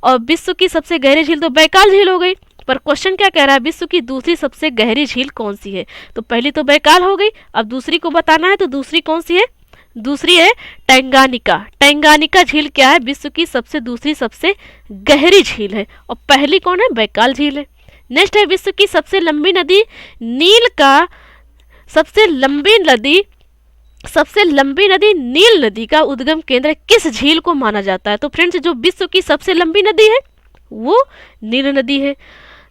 और विश्व की सबसे गहरी झील तो बैकाल झील हो गई। पर क्वेश्चन क्या कह रहा है? विश्व की दूसरी सबसे गहरी झील कौन सी है? तो पहली तो बैकाल हो गई, अब दूसरी को बताना है, तो दूसरी कौन सी है? दूसरी है टैंगानिका। टैंगानिका झील क्या है? विश्व की दूसरी सबसे गहरी झील है, और पहली कौन है? बैकाल झील है। नेक्स्ट है विश्व की सबसे लंबी नदी नील का सबसे लंबी नदी नील नदी का उद्गम केंद्र किस झील को माना जाता है? तो फ्रेंड्स जो विश्व की सबसे लंबी नदी है वो नील नदी है।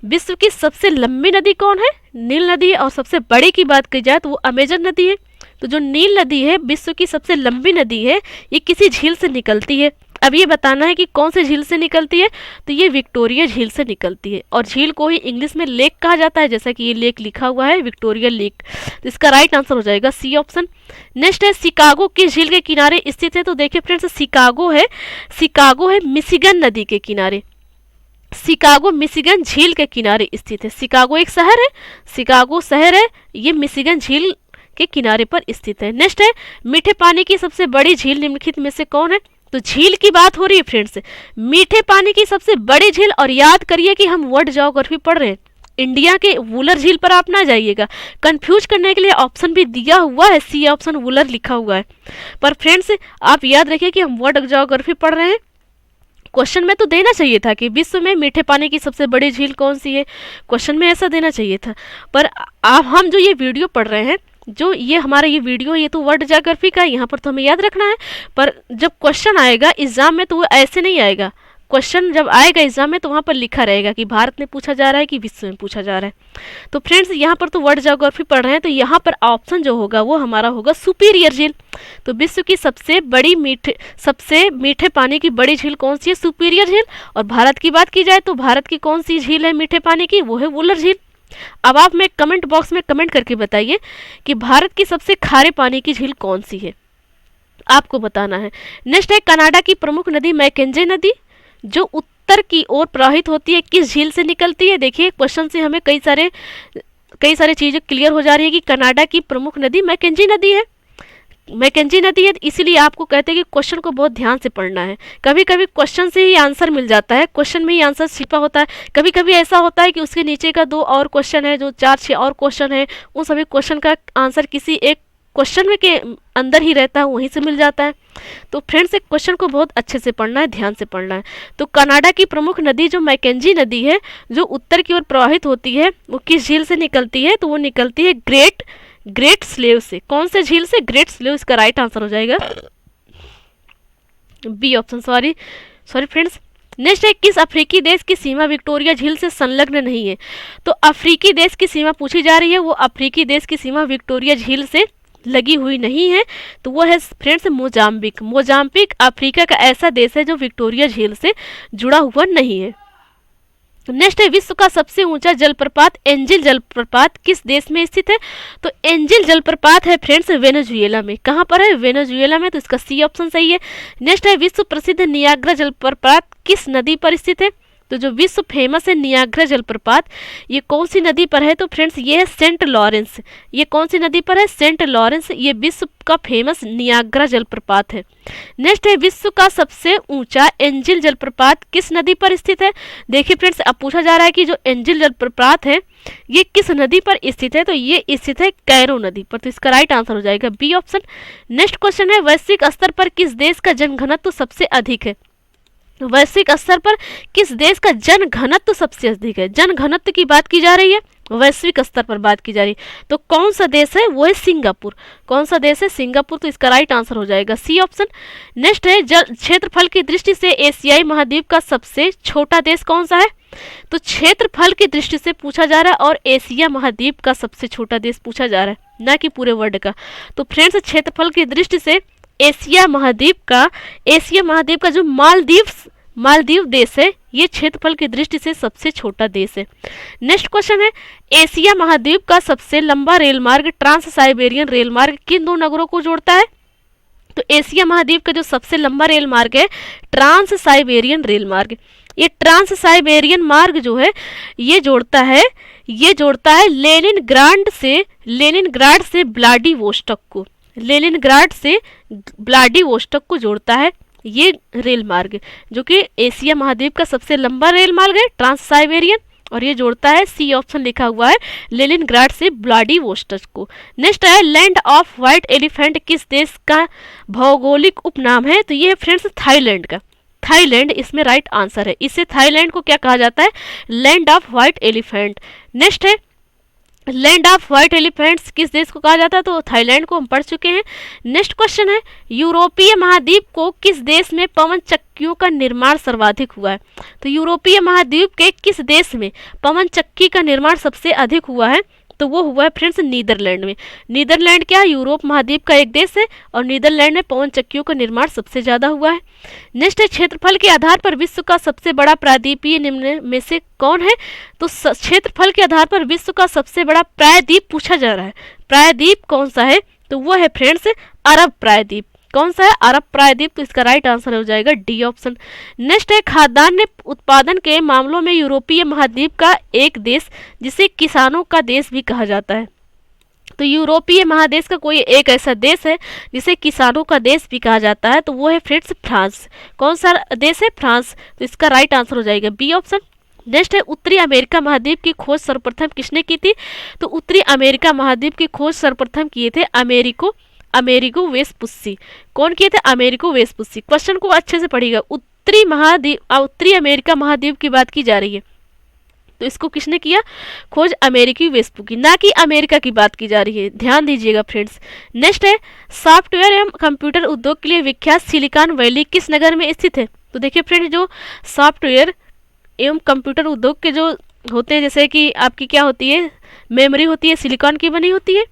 विश्व की सबसे लंबी नदी कौन है? नील नदी है। और सबसे बड़ी की बात की जाए तो वो अमेजन नदी है। तो जो नील नदी है विश्व की सबसे लंबी नदी है, ये किसी झील से निकलती है। अब ये बताना है कि कौन से झील से निकलती है? तो ये विक्टोरिया झील से निकलती है, और झील को ही इंग्लिश में लेक कहा जाता है, जैसा कि ये लेक लिखा हुआ है विक्टोरिया लेक। तो इसका राइट आंसर हो जाएगा सी ऑप्शन। नेक्स्ट है शिकागो किस झील के किनारे स्थित है? तो देखिए फ्रेंड्स शिकागो है मिशिगन नदी के किनारे, शिकागो मिशिगन झील के किनारे स्थित है। शिकागो एक शहर है, शिकागो शहर है, ये मिशिगन झील के किनारे पर स्थित है। नेक्स्ट है मीठे पानी की सबसे बड़ी झील निम्नलिखित में से कौन है? तो झील की बात हो रही है फ्रेंड्स, मीठे पानी की सबसे बड़ी झील। और याद करिए कि हम वर्ल्ड ज्योग्राफी पढ़ रहे हैं, इंडिया के वुलर झील पर आप ना जाइएगा, कंफ्यूज करने के लिए ऑप्शन भी दिया हुआ है, सी ऑप्शन वुलर लिखा हुआ है। पर फ्रेंड्स आप याद रखिए कि हम वर्ल्ड ज्योग्राफी पढ़ रहे हैं। क्वेश्चन में तो देना चाहिए था कि विश्व में मीठे पानी की सबसे बड़ी झील कौन सी है, क्वेश्चन में ऐसा देना चाहिए था। पर आप हम जो ये वीडियो पढ़ रहे हैं, जो ये हमारा ये वीडियो, ये तो वर्ल्ड ज्योग्राफी का है, यहाँ पर तो हमें याद रखना है। पर जब क्वेश्चन आएगा एग्जाम में तो वो ऐसे नहीं आएगा। क्वेश्चन जब आएगा एग्जाम में तो वहाँ पर लिखा रहेगा कि भारत में पूछा जा रहा है कि विश्व में पूछा जा रहा है। तो फ्रेंड्स यहाँ पर तो वर्ल्ड ज्योग्राफी पढ़ रहे हैं, तो यहाँ पर ऑप्शन जो होगा वो हमारा होगा सुपीरियर झील। तो विश्व की सबसे मीठे पानी की बड़ी झील कौन सी है, सुपीरियर झील। और भारत की बात की जाए तो भारत की कौन सी झील है मीठे पानी की, वो है वुलर झील। अब आप में कमेंट बॉक्स में कमेंट करके बताइए कि भारत की सबसे खारे पानी की झील कौन सी है, आपको बताना है। नेक्स्ट है कनाडा की प्रमुख नदी मैकेंजी नदी, जो उत्तर की ओर प्रवाहित होती है, किस झील से निकलती है। देखिए क्वेश्चन से हमें कई सारे चीजें क्लियर हो जा रही है कि कनाडा की प्रमुख नदी मैकेंजी नदी है। मैकेंजी नदी है, इसीलिए आपको कहते हैं कि क्वेश्चन को बहुत ध्यान से पढ़ना है। कभी कभी क्वेश्चन से ही आंसर मिल जाता है, क्वेश्चन में ही आंसर छिपा होता है। कभी कभी ऐसा होता है कि उसके नीचे का 2 और क्वेश्चन है, जो 4-6 और क्वेश्चन है, उन सभी क्वेश्चन का आंसर किसी एक क्वेश्चन में के अंदर ही रहता है, वहीं से मिल जाता है। तो फ्रेंड्स एक क्वेश्चन को बहुत अच्छे से पढ़ना है, ध्यान से पढ़ना है। तो कनाडा की प्रमुख नदी जो मैकेंजी नदी है, जो उत्तर की ओर प्रवाहित होती है, वो किस झील से निकलती है, तो वो निकलती है ग्रेट स्लेव से। कौन से झील से, ग्रेट स्लेव, इसका राइट आंसर हो जाएगा B option. Sorry friends. Next है किस अफ्रीकी देश की सीमा विक्टोरिया झील से संलग्न नहीं है। तो अफ्रीकी देश की सीमा पूछी जा रही है, वो अफ्रीकी देश की सीमा विक्टोरिया झील से लगी हुई नहीं है, तो वो है फ्रेंड्स मोजाम्बिक। मोजाम्बिक अफ्रीका का ऐसा देश है जो विक्टोरिया झील से जुड़ा हुआ नहीं है। नेक्स्ट है विश्व का सबसे ऊंचा जलप्रपात एंजिल जलप्रपात किस देश में स्थित है। तो एंजिल जलप्रपात है फ्रेंड्स वेनेजुएला में। कहाँ पर है, वेनेजुएला में, तो इसका सी ऑप्शन सही है। नेक्स्ट है विश्व प्रसिद्ध नियाग्रा जलप्रपात किस नदी पर स्थित है। तो जो विश्व फेमस है नियाग्रा जलप्रपात, ये कौन सी नदी पर है, तो फ्रेंड्स ये है सेंट लॉरेंस। ये कौन सी नदी पर है, सेंट लॉरेंस। ये विश्व का फेमस नियाग्रा जलप्रपात है। नेक्स्ट है विश्व का सबसे ऊंचा एंजिल जलप्रपात किस नदी पर स्थित है। देखिए फ्रेंड्स अब पूछा जा रहा है कि जो एंजिल जलप्रपात है ये किस नदी पर स्थित है, तो ये स्थित है कैरो नदी पर। तो इसका राइट आंसर हो जाएगा बी ऑप्शन। नेक्स्ट क्वेश्चन है वैश्विक स्तर पर किस देश का जनघनत्व सबसे अधिक है। वैश्विक स्तर पर किस देश का जन घनत्व सबसे अधिक है। जन घनत्व की बात की जा रही है, वैश्विक स्तर पर बात की जा रही है, तो कौन सा देश है, वो है सिंगापुर। कौन सा देश है, सिंगापुर। तो इसका राइट आंसर हो जाएगा सी ऑप्शन। नेक्स्ट है क्षेत्रफल की दृष्टि से एशियाई महाद्वीप का सबसे छोटा देश कौन सा है। तो क्षेत्रफल की दृष्टि से पूछा जा रहा है और एशिया महाद्वीप का सबसे छोटा देश पूछा जा रहा है, ना कि पूरे वर्ल्ड का। तो फ्रेंड्स क्षेत्रफल की दृष्टि से एशिया महाद्वीप का जो मालदीव देश है, ये क्षेत्रफल की दृष्टि से सबसे छोटा देश है। नेक्स्ट क्वेश्चन है एशिया महाद्वीप का सबसे लंबा रेल मार्ग ट्रांस साइबेरियन रेल मार्ग किन 2 नगरों को जोड़ता है। तो एशिया महाद्वीप का जो सबसे लंबा रेल मार्ग है ट्रांस साइबेरियन रेल मार्ग। ये ट्रांस साइबेरियन मार्ग जो है ये जोड़ता है लेनिनग्राड से व्लादिवोस्टोक को। लेनिनग्राड से व्लादिवोस्टोक को जोड़ता है ये रेल मार्ग, जो कि एशिया महाद्वीप का सबसे लंबा रेल मार्ग है ट्रांस साइबेरियन, और ये जोड़ता है सी ऑप्शन लिखा हुआ है लेनिनग्राड से व्लादिवोस्टोक को। नेक्स्ट है लैंड ऑफ व्हाइट एलिफेंट किस देश का भौगोलिक उपनाम है। तो ये है फ्रेंड्स थाईलैंड का। थाईलैंड इसमें राइट आंसर है। इससे थाईलैंड को क्या कहा जाता है, land of white elephant. Next है लैंड ऑफ व्हाइट एलिफेंट्स किस देश को कहा जाता है, तो थाईलैंड को हम पढ़ चुके हैं। नेक्स्ट क्वेश्चन है यूरोपीय महाद्वीप को किस देश में पवन चक्कियों का निर्माण सर्वाधिक हुआ है। तो यूरोपीय महाद्वीप के किस देश में पवन चक्की का निर्माण सबसे अधिक हुआ है, तो वो हुआ है फ्रेंड्स नीदरलैंड में। नीदरलैंड क्या यूरोप महाद्वीप का एक देश है, और नीदरलैंड में पवन चक्कियों का निर्माण सबसे ज्यादा हुआ है। नेक्स्ट है क्षेत्रफल के आधार पर विश्व का सबसे बड़ा प्रायद्वीपीय निम्न में से कौन है। तो क्षेत्रफल के आधार पर विश्व का सबसे बड़ा प्रायद्वीप पूछा जा रहा है। प्रायद्वीप कौन सा है, तो वो है फ्रेंड्स अरब प्रायद्वीप। कौन सा है, अरब प्रायद्वीप। तो इसका राइट आंसर हो जाएगा डी ऑप्शन। नेक्स्ट है खाद्यान्न उत्पादन के मामलों में यूरोपीय महाद्वीप का एक देश जिसे किसानों का देश भी कहा जाता है। तो यूरोपीय महादेश का कोई एक ऐसा देश है जिसे किसानों का देश भी कहा जाता है, तो वो है फ्रेंड्स फ्रांस। कौन सा देश है? फ्रांस। तो इसका राइट आंसर हो जाएगा बी ऑप्शन। नेक्स्ट है उत्तरी अमेरिका महाद्वीप की खोज सर्वप्रथम किसने की थी? तो उत्तरी अमेरिका महाद्वीप की खोज सर्वप्रथम किए थे अमेरिगो वेस्पुस्सी। कौन किए थे? अमेरिगो वेस्पुस्सी। क्वेश्चन को अच्छे से पढ़िएगा। उत्तरी अमेरिका महाद्वीप की बात की जा रही है, तो इसको किसने किया? खोज अमेरिकी वेस्पुस्सी, ना कि अमेरिका की बात की जा रही है, ध्यान दीजिएगा फ्रेंड्स। नेक्स्ट है सॉफ्टवेयर एवं कंप्यूटर उद्योग के लिए विख्यात सिलिकॉन वैली किस नगर में स्थित है? तो देखिए फ्रेंड्स, जो सॉफ्टवेयर एवं कंप्यूटर उद्योग के जो होते हैं, जैसे कि आपकी क्या होती है, मेमोरी होती है, सिलिकॉन की बनी होती है,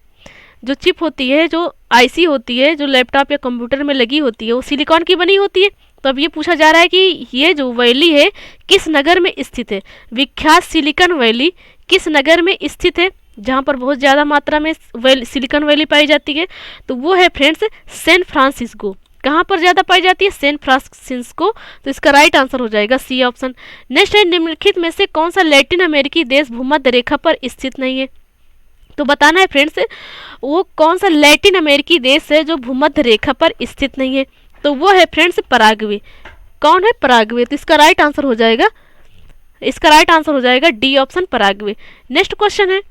जो चिप होती है, जो आईसी होती है, जो लैपटॉप या कंप्यूटर में लगी होती है, वो सिलिकॉन की बनी होती है। तो अब ये पूछा जा रहा है कि ये जो वैली है किस नगर में स्थित है? विख्यात सिलिकॉन वैली किस नगर में स्थित है जहाँ पर बहुत ज़्यादा मात्रा में सिलिकॉन वैली पाई जाती है? तो वो है फ्रेंड्स सैन फ्रांसिस्को। कहाँ पर ज़्यादा पाई जाती है? San Francisco. तो इसका राइट आंसर हो जाएगा सी ऑप्शन। नेक्स्ट है निम्नलिखित में से कौन सा लैटिन अमेरिकी देश भूमध्य रेखा पर स्थित नहीं है? तो बताना है फ्रेंड्स वो कौन सा लैटिन अमेरिकी देश है जो भूमध्य रेखा पर स्थित नहीं है? तो वो है फ्रेंड्स पराग्वे। कौन है? पराग्वे। तो इसका राइट आंसर हो जाएगा D option Paraguay. Next question है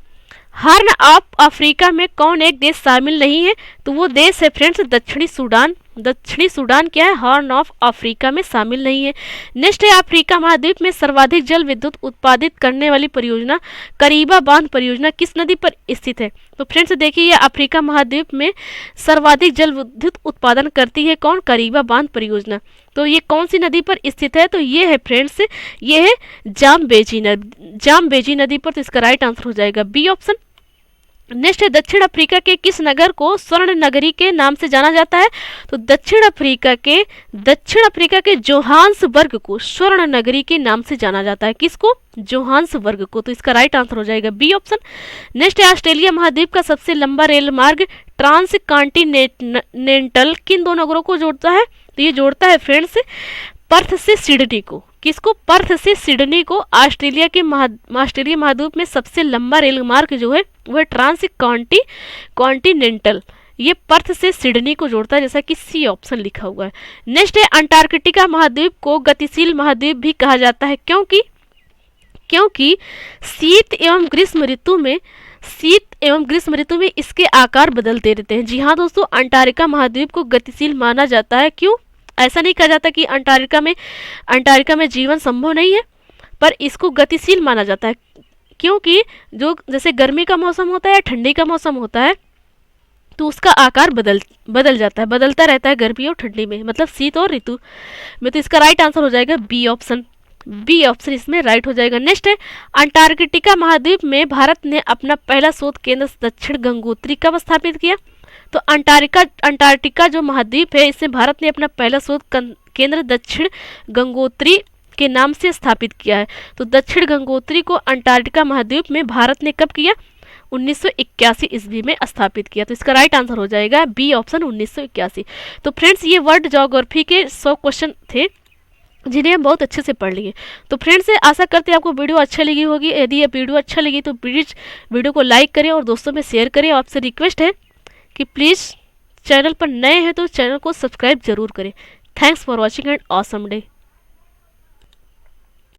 हॉर्न ऑफ अफ्रीका में कौन एक देश शामिल नहीं है? तो वो देश है फ्रेंड्स दक्षिणी सूडान। दक्षिणी सूडान क्या है? हॉर्न ऑफ अफ्रीका में शामिल नहीं है। नेक्स्ट है अफ्रीका महाद्वीप में सर्वाधिक जल विद्युत उत्पादित करने वाली परियोजना करीबा बांध परियोजना किस नदी पर स्थित है? तो फ्रेंड्स देखिए, ये अफ्रीका महाद्वीप में सर्वाधिक जल विद्युत उत्पादन करती है कौन? करीबा बांध परियोजना। तो ये कौन सी नदी पर स्थित है? तो ये है फ्रेंड्स, ये है जाम्बेजी नदी पर। तो इसका राइट आंसर हो जाएगा बी ऑप्शन। नेक्स्ट है दक्षिण अफ्रीका के किस नगर को स्वर्ण नगरी के नाम से जाना जाता है? तो दक्षिण अफ्रीका के जोहान्सबर्ग को स्वर्ण नगरी के नाम से जाना जाता है। किसको? जोहान्सबर्ग को। तो इसका राइट आंसर हो जाएगा बी ऑप्शन। नेक्स्ट है ऑस्ट्रेलिया महाद्वीप का सबसे लंबा रेल मार्ग ट्रांस कॉन्टिनेंटल किन दो नगरों को जोड़ता है? तो ये जोड़ता है फ्रेंड्स पर्थ से सिडनी को। किसको? पर्थ से सिडनी को। ऑस्ट्रेलिया महाद्वीप में सबसे लंबा रेल मार्ग जो है वह ट्रांस कॉन्टिनेंटल, ये पर्थ से सिडनी को जोड़ता है, जैसा कि सी ऑप्शन लिखा हुआ है। नेक्स्ट है अंटार्कटिका महाद्वीप को गतिशील महाद्वीप भी कहा जाता है क्योंकि शीत एवं ग्रीष्म ऋतु में इसके आकार बदलते रहते हैं। जी हाँ दोस्तों, अंटार्कटिका महाद्वीप को गतिशील माना जाता है। क्यों? ऐसा नहीं कहा जाता कि अंटार्कटिका में जीवन संभव नहीं है, पर इसको गतिशील माना जाता है क्योंकि जो जैसे गर्मी का मौसम होता है या ठंडी का मौसम होता है, तो उसका आकार बदल जाता है, बदलता रहता है गर्मी और ठंडी में, मतलब शीत और ऋतु में। तो इसका राइट आंसर हो जाएगा बी ऑप्शन। इसमें राइट हो जाएगा। नेक्स्ट है अंटार्कटिका महाद्वीप में भारत ने अपना पहला शोध केंद्र दक्षिण गंगोत्री कब स्थापित किया? तो अंटार्कटिका जो महाद्वीप है, इसमें भारत ने अपना पहला शोध केंद्र दक्षिण गंगोत्री के नाम से स्थापित किया है। तो दक्षिण गंगोत्री को अंटार्कटिका महाद्वीप में भारत ने कब किया? 1981 ईस्वी में स्थापित किया। तो इसका राइट आंसर हो जाएगा बी ऑप्शन 1981। तो फ्रेंड्स ये वर्ल्ड ज्योग्राफी के 100 क्वेश्चन थे जिन्हें हम बहुत अच्छे से पढ़ लिए। तो फ्रेंड्स आशा करते हैं आपको वीडियो अच्छा लगी होगी। यदि ये वीडियो अच्छा लगी तो प्लीज़ वीडियो को लाइक करें और दोस्तों में शेयर करें। आपसे रिक्वेस्ट है कि प्लीज़ चैनल पर नए हैं तो चैनल को सब्सक्राइब जरूर करें। Thanks for watching and awesome day.